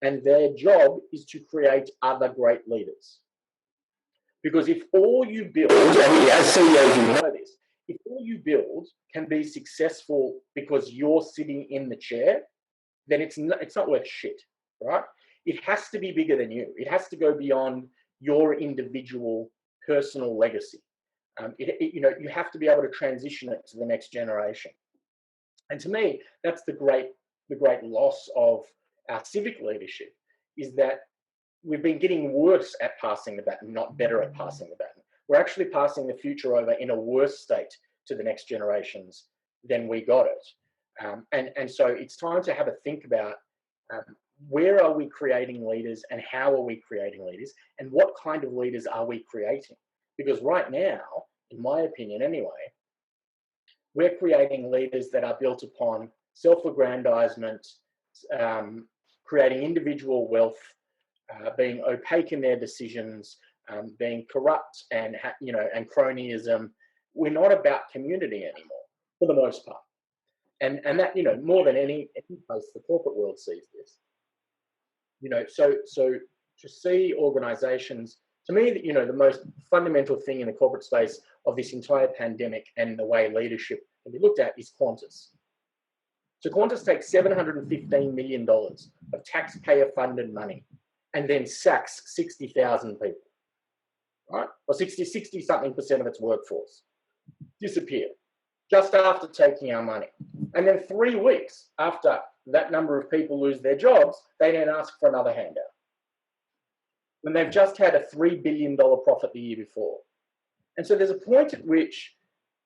and their job is to create other great leaders. Because if all you build, and as CEOs you know this, if all you build can be successful because you're sitting in the chair, then it's not worth shit, right? It has to be bigger than you. It has to go beyond your individual personal legacy. You have to be able to transition it to the next generation. And to me, that's the great loss of our civic leadership, is that we've been getting worse at passing the baton, not better at passing the baton. We're actually passing the future over in a worse state to the next generations than we got it. And so it's time to have a think about where are we creating leaders and how are we creating leaders and what kind of leaders are we creating? Because right now, in my opinion anyway, we're creating leaders that are built upon self-aggrandizement, creating individual wealth, being opaque in their decisions, being corrupt and cronyism. We're not about community anymore, for the most part. And that, more than any place, the corporate world sees this. So to see organizations, to me, the most fundamental thing in the corporate space of this entire pandemic and the way leadership can be looked at is Qantas. So Qantas takes $715 million of taxpayer-funded money and then sacks 60,000 people, right? Or 60-something% of its workforce disappear just after taking our money. And then 3 weeks after that number of people lose their jobs, they then ask for another handout, when they've just had a $3 billion profit the year before. And so there's a point at which,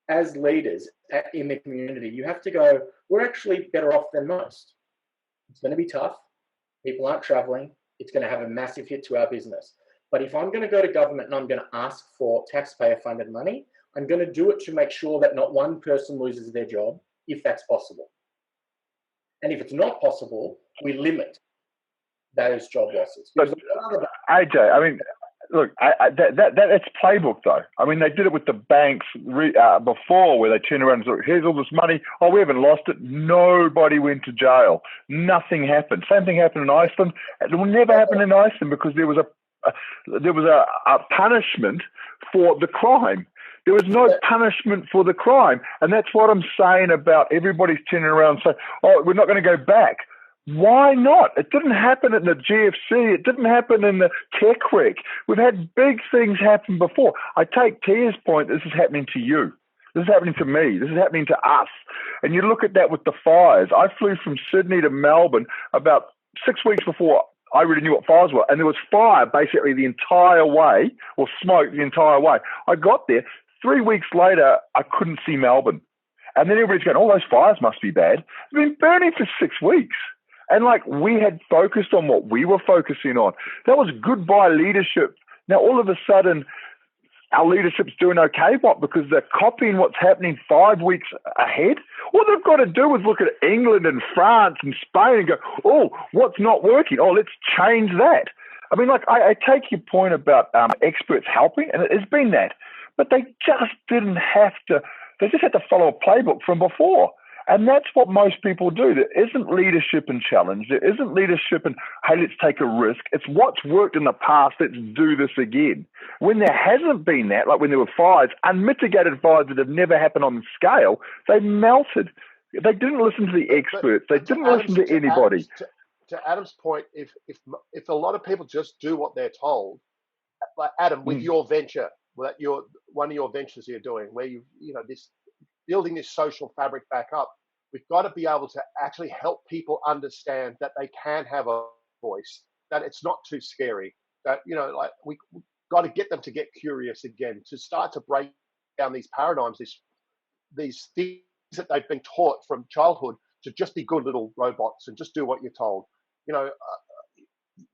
as leaders in the community, you have to go, we're actually better off than most. It's going to be tough. People aren't traveling. It's going to have a massive hit to our business. But if I'm going to go to government and I'm going to ask for taxpayer-funded money, I'm going to do it to make sure that not one person loses their job, if that's possible. And if it's not possible, we limit those job losses. But AJ, I mean, look, that's playbook though. I mean, they did it with the banks before, where they turned around and said, "Here's all this money. Oh, we haven't lost it." Nobody went to jail. Nothing happened. Same thing happened in Iceland. It will never happen in Iceland because there was a punishment for the crime. There was no punishment for the crime, and that's what I'm saying about everybody's turning around and saying, "Oh, we're not going to go back." Why not? It didn't happen in the GFC. It didn't happen in the tech wreck. We've had big things happen before. I take Tia's point. This is happening to you. This is happening to me. This is happening to us. And you look at that with the fires. I flew from Sydney to Melbourne about 6 weeks before I really knew what fires were. And there was fire basically the entire way, or smoke the entire way. I got there. 3 weeks later, I couldn't see Melbourne. And then everybody's going, oh, those fires must be bad. It's been burning for 6 weeks. And like, we had focused on what we were focusing on. That was goodbye leadership. Now, all of a sudden, our leadership's doing okay. What? Because they're copying what's happening 5 weeks ahead? All they've got to do is look at England and France and Spain and go, oh, what's not working? Oh, let's change that. I mean, like, I take your point about experts helping, and it has been that. But they just didn't have to, they just had to follow a playbook from before. And that's what most people do. There isn't leadership and challenge. There isn't leadership and, hey, let's take a risk. It's what's worked in the past. Let's do this again. When there hasn't been that, like when there were fires, unmitigated fires that have never happened on the scale, they melted. They didn't listen to the experts. They didn't listen to anybody. To Adam's point, if a lot of people just do what they're told, like Adam, with your venture, one of your ventures you're doing, where building this social fabric back up, we've got to be able to actually help people understand that they can have a voice, that it's not too scary, that, like we've got to get them to get curious again, to start to break down these paradigms, these things that they've been taught from childhood to just be good little robots and just do what you're told.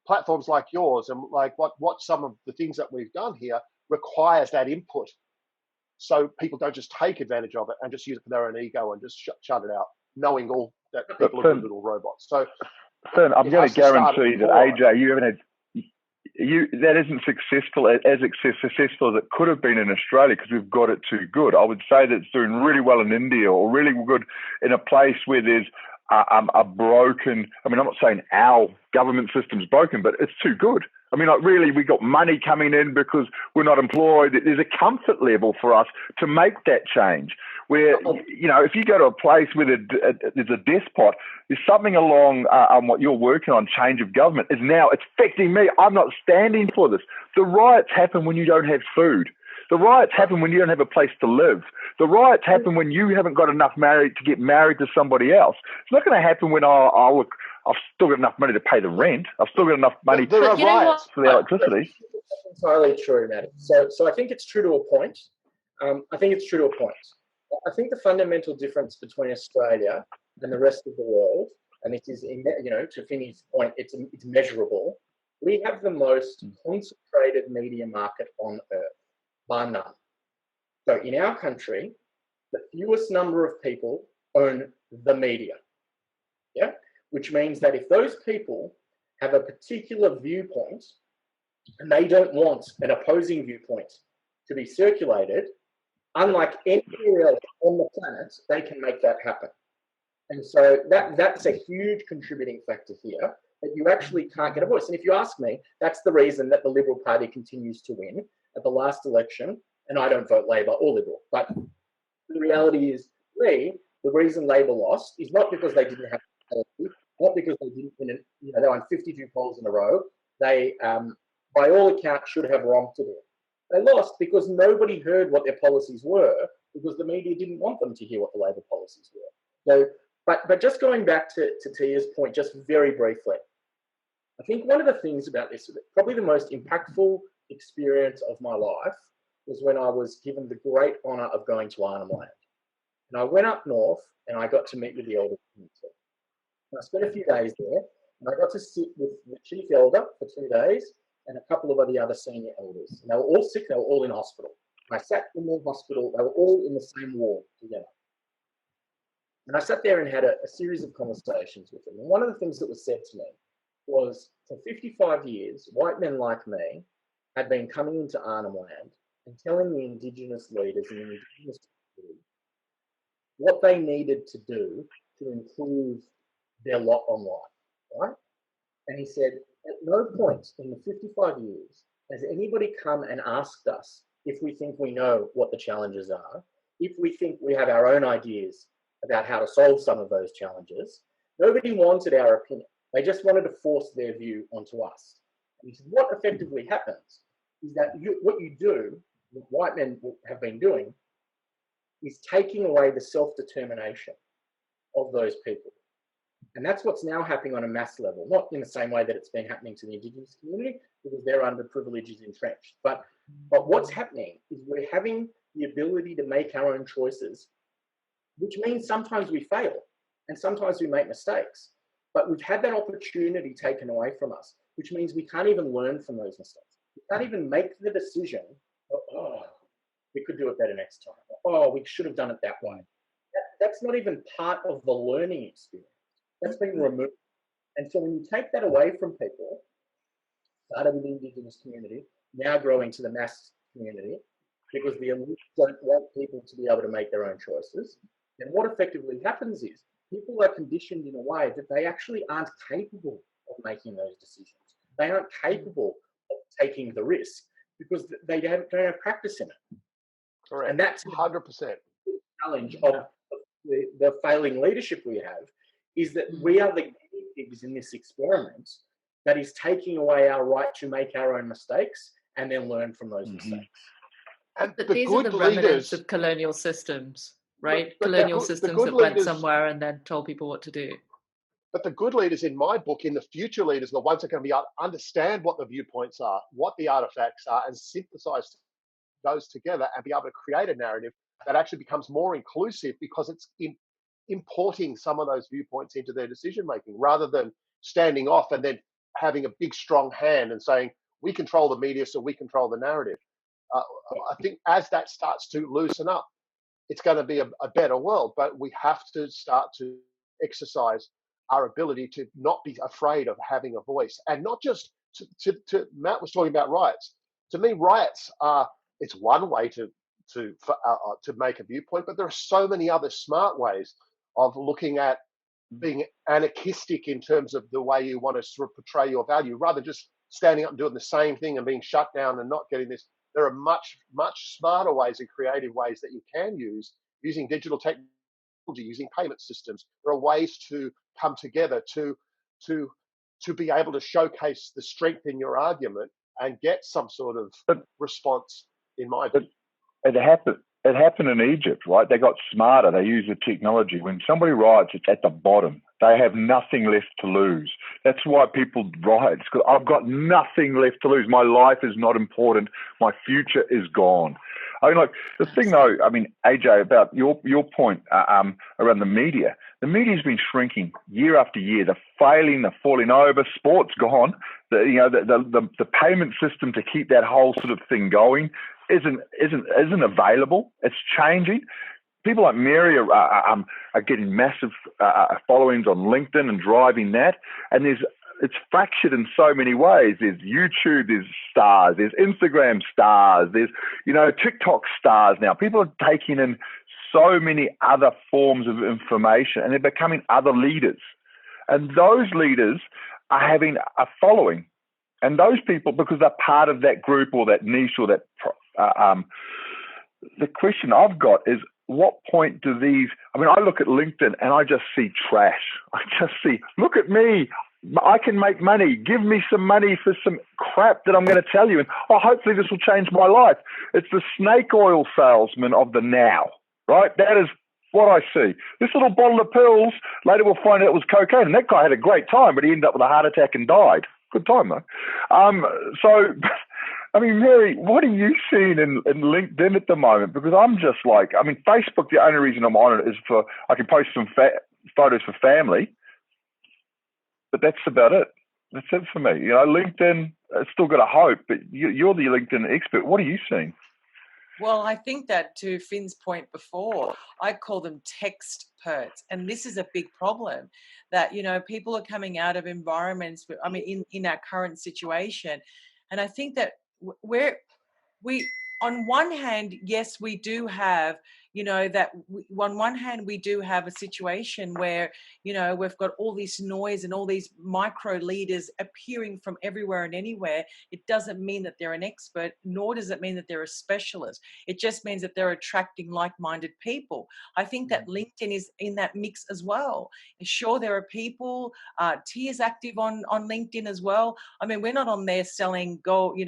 Platforms like yours and like what some of the things that we've done here requires that input. So people don't just take advantage of it and just use it for their own ego and just shut it out, knowing all that people are little robots. So, Fern, I'm going to guarantee that AJ, you haven't had that isn't successful as successful as it could have been in Australia because we've got it too good. I would say that it's doing really well in India or really good in a place where there's a broken. I mean, I'm not saying our government system's broken, but it's too good. I mean, like really, we got money coming in because we're not employed. There's a comfort level for us to make that change. Where, if you go to a place where there's a despot, there's something along what you're working on, change of government, is now it's affecting me. I'm not standing for this. The riots happen when you don't have food. The riots happen when you don't have a place to live. The riots happen when you haven't got enough to get married to somebody else. It's not going to happen when I've still got enough money to pay the rent. I've still got enough money for the electricity. That's entirely true, Matt. So I think it's true to a point. I think the fundamental difference between Australia and the rest of the world, and it is, to Finney's point, it's measurable. We have the most concentrated media market on earth, bar none. So in our country, the fewest number of people own the media. Yeah. Which means that if those people have a particular viewpoint and they don't want an opposing viewpoint to be circulated, unlike anywhere else on the planet, they can make that happen. And so that's a huge contributing factor here, that you actually can't get a voice. And if you ask me, that's the reason that the Liberal Party continues to win at the last election, and I don't vote Labor or Liberal. But the reality is, the reason Labor lost is not because they didn't have policy, not because they didn't win it. They won 52 polls in a row. They, by all accounts, should have romped it. They lost because nobody heard what their policies were, because the media didn't want them to hear what the Labor policies were. So, but just going back to Tia's point, just very briefly, I think one of the things about this, probably the most impactful experience of my life, was when I was given the great honour of going to Arnhem Land. And I went up north and I got to meet with the elder community. And I spent a few days there, and I got to sit with the chief elder for 2 days and a couple of the other senior elders. And they were all sick, they were all in hospital. I sat in the hospital, they were all in the same ward together. And I sat there and had a series of conversations with them. And one of the things that was said to me was, for 55 years, white men like me had been coming into Arnhem Land and telling the Indigenous leaders and the Indigenous community what they needed to do to improve their lot on life, right? And he said, at no point in the 55 years has anybody come and asked us if we think we know what the challenges are, if we think we have our own ideas about how to solve some of those challenges. Nobody wanted our opinion. They just wanted to force their view onto us. And he said, what effectively happens is that what you do, what white men have been doing, is taking away the self-determination of those people. And that's what's now happening on a mass level, not in the same way that it's been happening to the Indigenous community, because their underprivilege is entrenched. But what's happening is we're having the ability to make our own choices, which means sometimes we fail and sometimes we make mistakes. But we've had that opportunity taken away from us, which means we can't even learn from those mistakes. We can't even make the decision, oh, we could do it better next time. Oh, we should have done it that way. That's not even part of the learning experience. That's been removed. And so when you take that away from people, started with the Indigenous community, now growing to the mass community, because the elite don't want people to be able to make their own choices, then what effectively happens is people are conditioned in a way that they actually aren't capable of making those decisions. They aren't capable of taking the risk because they don't have practice in it. Correct. And that's 100%. the challenge of the failing leadership we have, is that we are the guinea pigs in this experiment that is taking away our right to make our own mistakes and then learn from those mistakes. And But the these are good the remnants leaders of colonial systems, right? but Colonial the systems good that went leaders, somewhere and then told people what to do. but the good leaders in my book, in the future leaders, are the ones that are going to be able to understand what the viewpoints are, what the artifacts are, and synthesize those together and be able to create a narrative that actually becomes more inclusive because it's importing some of those viewpoints into their decision making, rather than standing off and then having a big strong hand and saying we control the media, so we control the narrative. I think as that starts to loosen up, it's going to be a better world, but we have to start to exercise our ability to not be afraid of having a voice. And not just to Matt was talking about riots. To me, riots are, it's one way to make a viewpoint, but there are so many other smart ways of looking at being anarchistic in terms of the way you want to sort of portray your value, rather than just standing up and doing the same thing and being shut down and not getting this. There are much, much smarter ways and creative ways that you can use, using digital technology, using payment systems. There are ways to come together to be able to showcase the strength in your argument and get some sort of response, in my opinion. It happened in Egypt, right? They got smarter. They used the technology. When somebody riots, it's at the bottom. They have nothing left to lose. That's why people riot. It's 'cause I've got nothing left to lose. My life is not important. My future is gone. I mean, like the thing though, I mean, AJ, about your point around the media. The media's been shrinking year after year. They're failing. They're falling over. Sport's gone. The payment system to keep that whole sort of thing going isn't available. It's changing. People like Mary are getting massive followings on LinkedIn and driving that. And it's fractured in so many ways. There's YouTube, there's stars, there's Instagram stars, there's TikTok stars now. People are taking in so many other forms of information, and they're becoming other leaders. And those leaders are having a following. And those people, because they're part of that group or that niche or that, the question I've got is, what point do these, I mean, I look at LinkedIn and I just see trash. I just see, look at me. I can make money. Give me some money for some crap that I'm going to tell you. And hopefully this will change my life. It's the snake oil salesman of the now, right? That is what I see. This little bottle of pills, later we'll find out it was cocaine. And that guy had a great time, but he ended up with a heart attack and died. Good time, though. So, I mean, Mary, what are you seeing in LinkedIn at the moment? Because I'm just like, I mean, Facebook, the only reason I'm on it is I can post some photos for family, but that's about it. That's it for me. LinkedIn, it's still got a hope, but you're the LinkedIn expert. What are you seeing? Well, I think that to Finn's point before, I call them text perts. And this is a big problem that, people are coming out of environments, I mean, in our current situation. And I think that we on one hand, yes, we do have, on one hand, we do have a situation where, we've got all this noise and all these micro leaders appearing from everywhere and anywhere. It doesn't mean that they're an expert, nor does it mean that they're a specialist. It just means that they're attracting like-minded people. I think that LinkedIn is in that mix as well. Sure, there are people, Tia's active on LinkedIn as well. I mean, we're not on there selling gold,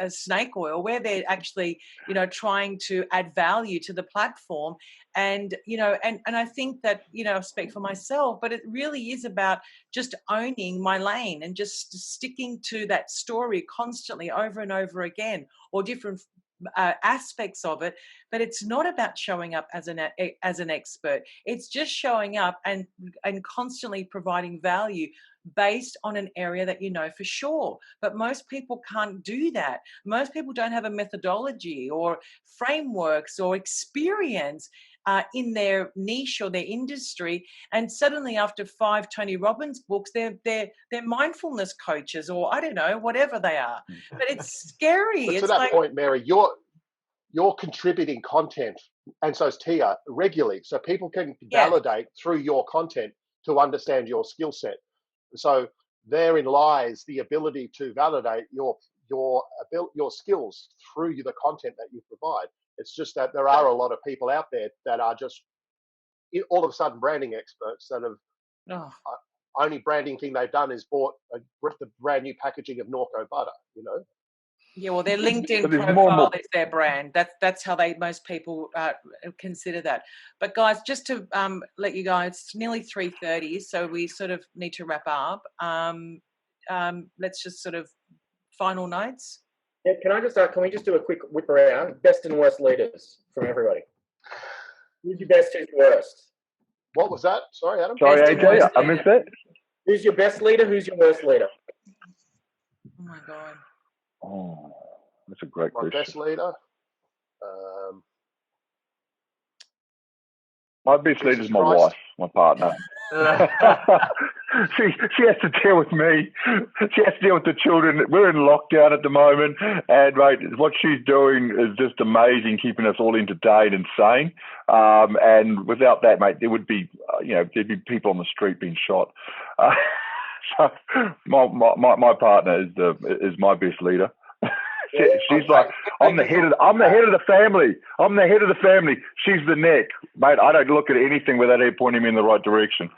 snake oil, where they're actually, trying to add value to the platform. And, and I think that, I speak for myself, but it really is about just owning my lane and just sticking to that story constantly over and over again, or different aspects of it. But it's not about showing up as an expert. It's just showing up and constantly providing value based on an area that you know for sure. But most people can't do that. Most people don't have a methodology or frameworks or experience in their niche or their industry. And suddenly, after 5 Tony Robbins books, they're mindfulness coaches, or I don't know, whatever they are. But it's scary. But it's to that like, point, Mary, you're contributing content, and so is Tia, regularly, so people can validate through your content to understand your skill set. So therein lies the ability to validate your skills through the content that you provide. It's just that there are a lot of people out there that are just all of a sudden branding experts that have only branding thing they've done is bought the brand new packaging of Norco butter, Yeah, well, their LinkedIn profile is their brand. That's how most people consider that. But guys, just to let you guys, it's nearly 3:30, so we sort of need to wrap up. Let's just sort of final notes. Yeah, can we just do a quick whip around? Best and worst leaders from everybody. Who's your best, who's your worst? What was that? Sorry, Adam. Sorry, AJ, I missed that. Who's your best leader? Who's your worst leader? Oh my God. Oh, that's a great question. My best leader. My best leader is my wife, my partner. she has to deal with me. She has to deal with the children. We're in lockdown at the moment, and mate, what she's doing is just amazing, keeping us all entertained and sane. And without that, mate, there would be, there'd be people on the street being shot. So my partner is my best leader. She's like, I'm the head of the family. I'm the head of the family. She's the neck, mate. I don't look at anything without her pointing me in the right direction.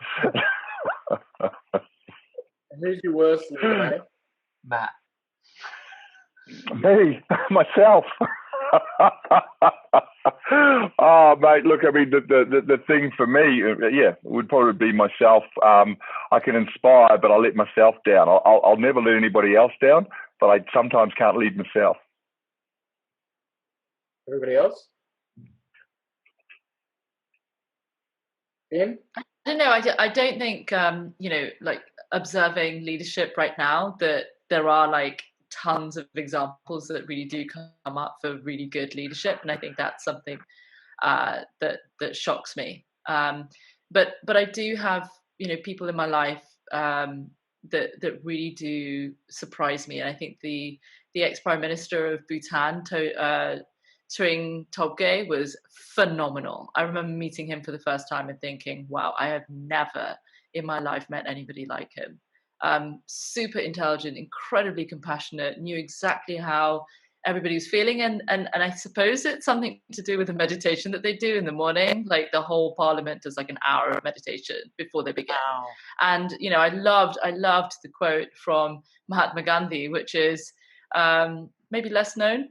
Who's your worst leader, mate? Matt. Me, myself. Oh, mate, look, I mean, the thing for me, would probably be myself. I can inspire, but I let myself down. I'll never let anybody else down, but I sometimes can't lead myself. Everybody else? Ian? I don't know. I don't think, like observing leadership right now, that there are like tons of examples that really do come up for really good leadership. And I think that's something that shocks me. But I do have, people in my life that really do surprise me. And I think the ex-Prime Minister of Bhutan, Tring Tobgay, was phenomenal. I remember meeting him for the first time and thinking, wow, I have never in my life met anybody like him. Super intelligent, incredibly compassionate, knew exactly how everybody was feeling. And I suppose it's something to do with the meditation that they do in the morning. Like the whole parliament does like an hour of meditation before they begin. Wow. And, I loved the quote from Mahatma Gandhi, which is maybe less known.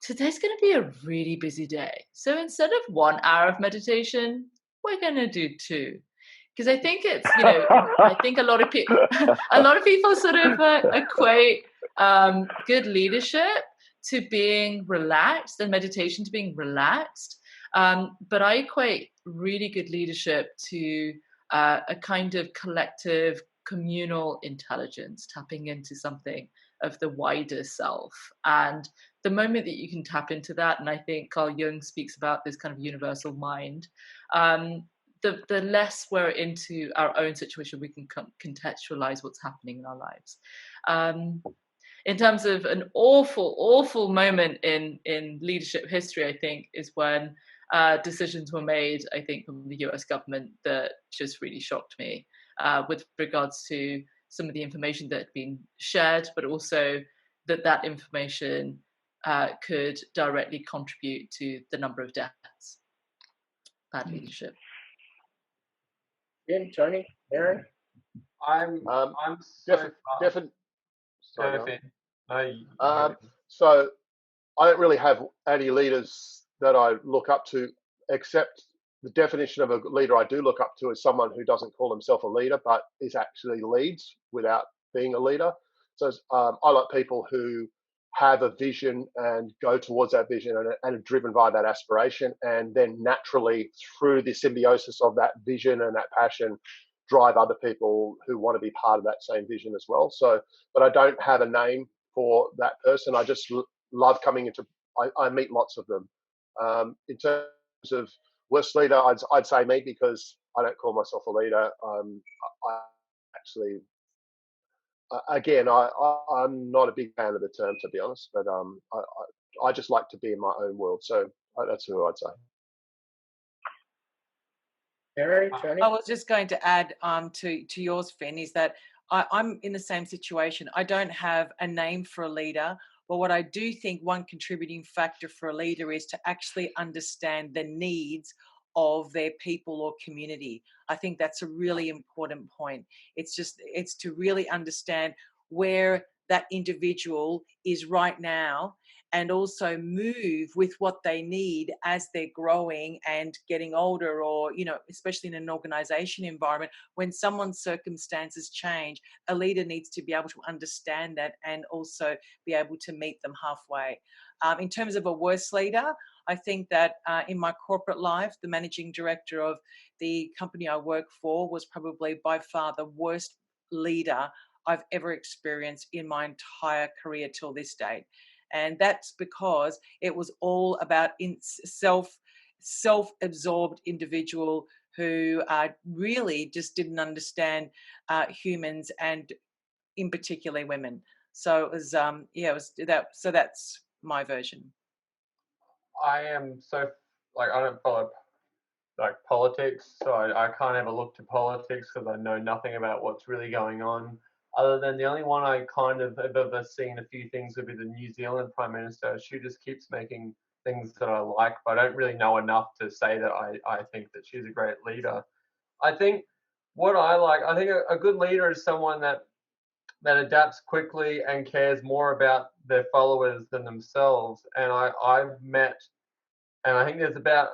Today's going to be a really busy day. So instead of 1 hour of meditation, we're going to do 2. Because I think it's, I think a lot of people sort of equate good leadership to being relaxed and meditation to being relaxed. But I equate really good leadership to a kind of collective communal intelligence, tapping into something of the wider self. And the moment that you can tap into that, and I think Carl Jung speaks about this kind of universal mind, the less we're into our own situation, we can contextualize what's happening in our lives. In terms of an awful moment in leadership history, I think, is when decisions were made, I think, from the US government that just really shocked me with regards to some of the information that had been shared, but also that information could directly contribute to the number of deaths. Bad leadership. Ian, Tony, Aaron? I'm so different. Sorry, So I don't really have any leaders that I look up to, except the definition of a leader I do look up to is someone who doesn't call himself a leader, but is actually leads without being a leader. So I like people who have a vision and go towards that vision and are driven by that aspiration, and then naturally through the symbiosis of that vision and that passion drive other people who want to be part of that same vision as well. So, but I don't have a name for that person. I just love coming into, I meet lots of them. In terms of worst leader, I'd say me, because I don't call myself a leader. I actually, again, I'm not a big fan of the term, to be honest, but I just like to be in my own world. So that's who I'd say. Mary, Tony? I was just going to add to yours, Finn, is that I'm in the same situation. I don't have a name for a leader, but what I do think one contributing factor for a leader is to actually understand the needs of their people or community. I think that's a really important point. It's to really understand where that individual is right now, and also move with what they need as they're growing and getting older, or, especially in an organization environment, when someone's circumstances change, a leader needs to be able to understand that and also be able to meet them halfway. In terms of a worse leader, I think that in my corporate life, the managing director of the company I work for was probably by far the worst leader I've ever experienced in my entire career till this date. And that's because it was all about self-absorbed individual who really just didn't understand humans, and in particular women. So it was, it was that. So that's my version. I am so, I don't follow politics, so I can't ever look to politics because I know nothing about what's really going on. Other than the only one I kind of have ever seen a few things would be the New Zealand Prime Minister. She just keeps making things that I like, but I don't really know enough to say that I think that she's a great leader. I think what I think a good leader is someone that adapts quickly and cares more about their followers than themselves. And I've met, and I think there's about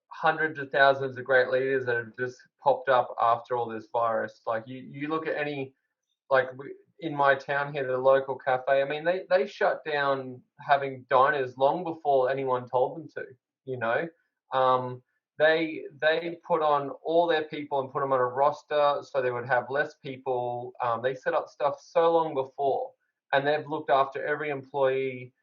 hundreds of thousands of great leaders that have just popped up after all this virus. Like you look at any, like in my town here, the local cafe, I mean, they shut down having diners long before anyone told them to, they put on all their people and put them on a roster so they would have less people. They set up stuff so long before, and they've looked after every employee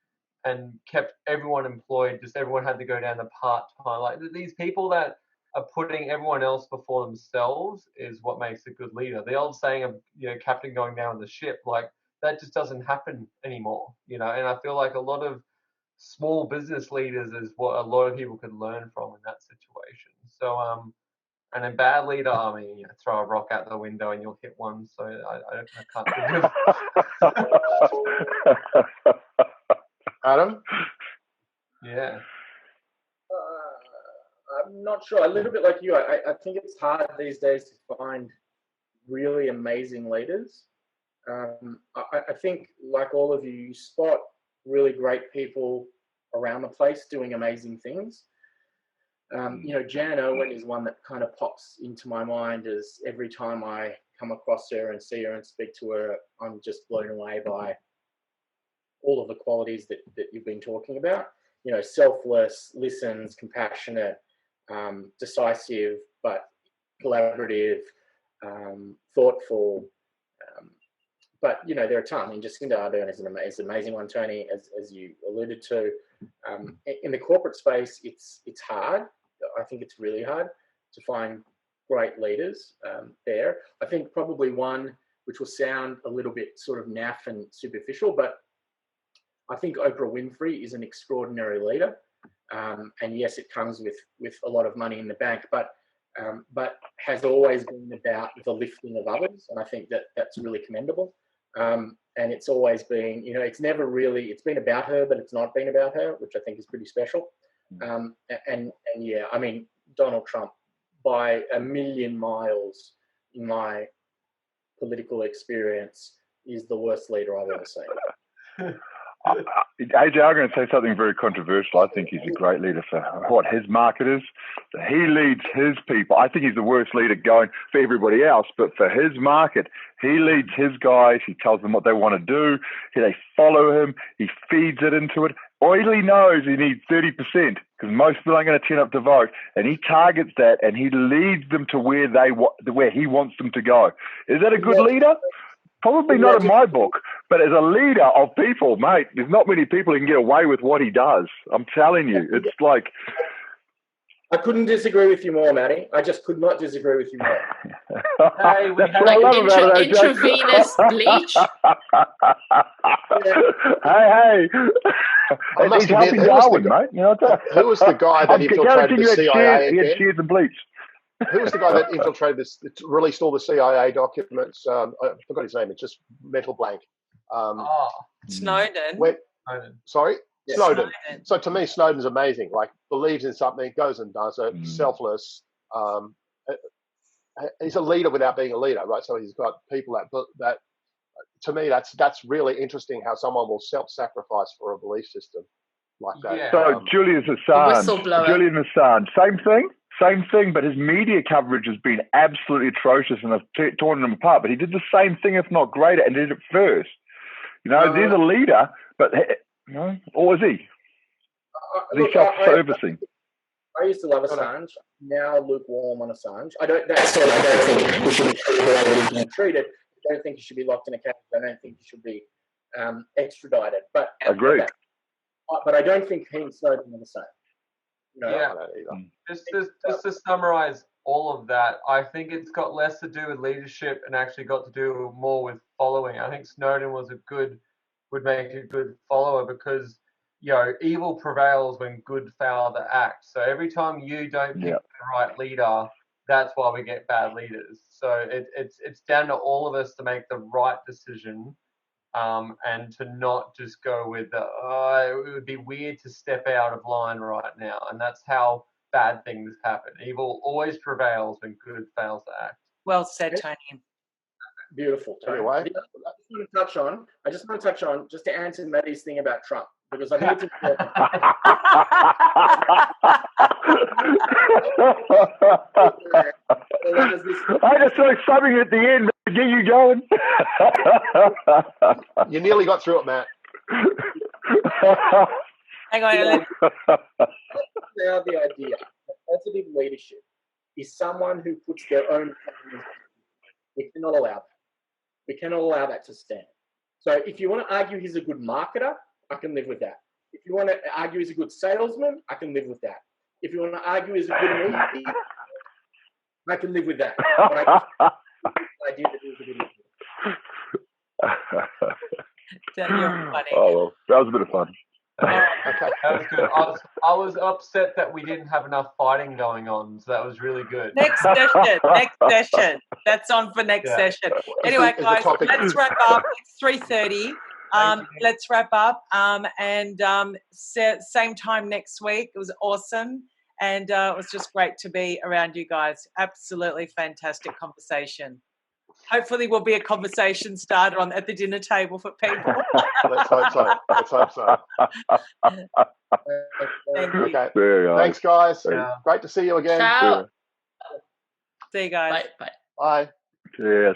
and kept everyone employed. Just everyone had to go down to part-time. Like these people that are putting everyone else before themselves is what makes a good leader. The old saying of, captain going down the ship, like that just doesn't happen anymore, and I feel like a lot of small business leaders is what a lot of people could learn from in that situation. So, and a bad leader, I mean, throw a rock out the window and you'll hit one. So I can't think of. Adam? Yeah. I'm not sure. A little bit like you. I think it's hard these days to find really amazing leaders. I think, like all of you, you spot really great people around the place doing amazing things. Jan Owen is one that kind of pops into my mind as every time I come across her and see her and speak to her, I'm just blown away by all of the qualities that you've been talking about. Selfless, listens, compassionate, decisive, but collaborative, thoughtful. But there are tons. I mean, Jacinda Ardern is an amazing one, Tony, as you alluded to. In the corporate space, it's hard. I think it's really hard to find great leaders there. I think probably one which will sound a little bit sort of naff and superficial, but I think Oprah Winfrey is an extraordinary leader. And yes, it comes with a lot of money in the bank, but has always been about the lifting of others. And I think that's really commendable. And it's always been, it's been about her, but it's not been about her, which I think is pretty special. And yeah, I mean, Donald Trump, by a million miles in my political experience, is the worst leader I've ever seen. AJ, I'm going to say something very controversial. I think he's a great leader for what his market is. He leads his people. I think he's the worst leader going for everybody else, but for his market, he leads his guys. He tells them what they want to do. They follow him. He feeds it into it. All he knows he needs 30% because most people aren't going to turn up to vote, and he targets that and he leads them to where he wants them to go. Is that a good leader? Probably not in my book, but as a leader of people, mate, there's not many people who can get away with what he does. I'm telling you, it's like... I couldn't disagree with you more, Matty. I just could not disagree with you more. Hey, we have like intravenous bleach. Hey. I must He's helping Darwin, mate. You know, who was the guy that infiltrated the CIA He had shears and bleach. Who was the guy that infiltrated this, released all the CIA documents? I forgot his name. It's just mental blank. Snowden. Sorry? Yeah. Snowden. So to me, Snowden's amazing. Like, believes in something, goes and does it, selfless. He's a leader without being a leader, right? So he's got people that to me, that's really interesting how someone will self-sacrifice for a belief system like that. Yeah. So Julian Assange, same thing, but his media coverage has been absolutely atrocious and they've torn him apart. But he did the same thing, if not greater, and did it first. You know, there's a leader, but or is he? Is he self-servicing? I used to love Assange. Now lukewarm on Assange. I don't think he should be treated the way that he's been treated. I don't think he should be locked in a cage. I don't think he should be extradited. But agreed. But I don't think he and Snowden are the same. No, yeah. Just to summarize all of that, I think it's got less to do with leadership and actually got to do more with following. I think Snowden would make a good follower because, you know, evil prevails when good fail to act. So every time you don't pick the right leader, that's why we get bad leaders. So it's down to all of us to make the right decision. And to not just go with it would be weird to step out of line right now. And that's how bad things happen. Evil always prevails when good fails to act. Well said, Tony. Beautiful. Anyway, I just want to touch on just to answer Maddie's thing about Trump, because I think it's important. I just saw something at the end to get you going. You nearly got through it, Matt. Hang on. Now the idea that positive leadership is someone who puts their own. We cannot allow that. We cannot allow that to stand. So if you want to argue he's a good marketer, I can live with that. If you want to argue he's a good salesman, I can live with that. If you want to argue he's a good leader, I can live with that. But I idea that he's a good leader. You're funny. Oh, well, that was a bit of fun. Okay, that was good. I was upset that we didn't have enough fighting going on, so that was really good. Next session. That's on for next session. Anyway, guys, let's wrap up. It's 3:30. Let's wrap up. Same time next week. It was awesome, and it was just great to be around you guys. Absolutely fantastic conversation. Hopefully, will be a conversation started at the dinner table for people. Let's hope so. Thank you. Okay. Thanks, guys. Yeah. Great to see you again. Ciao. See you guys. Bye. Bye. Yeah.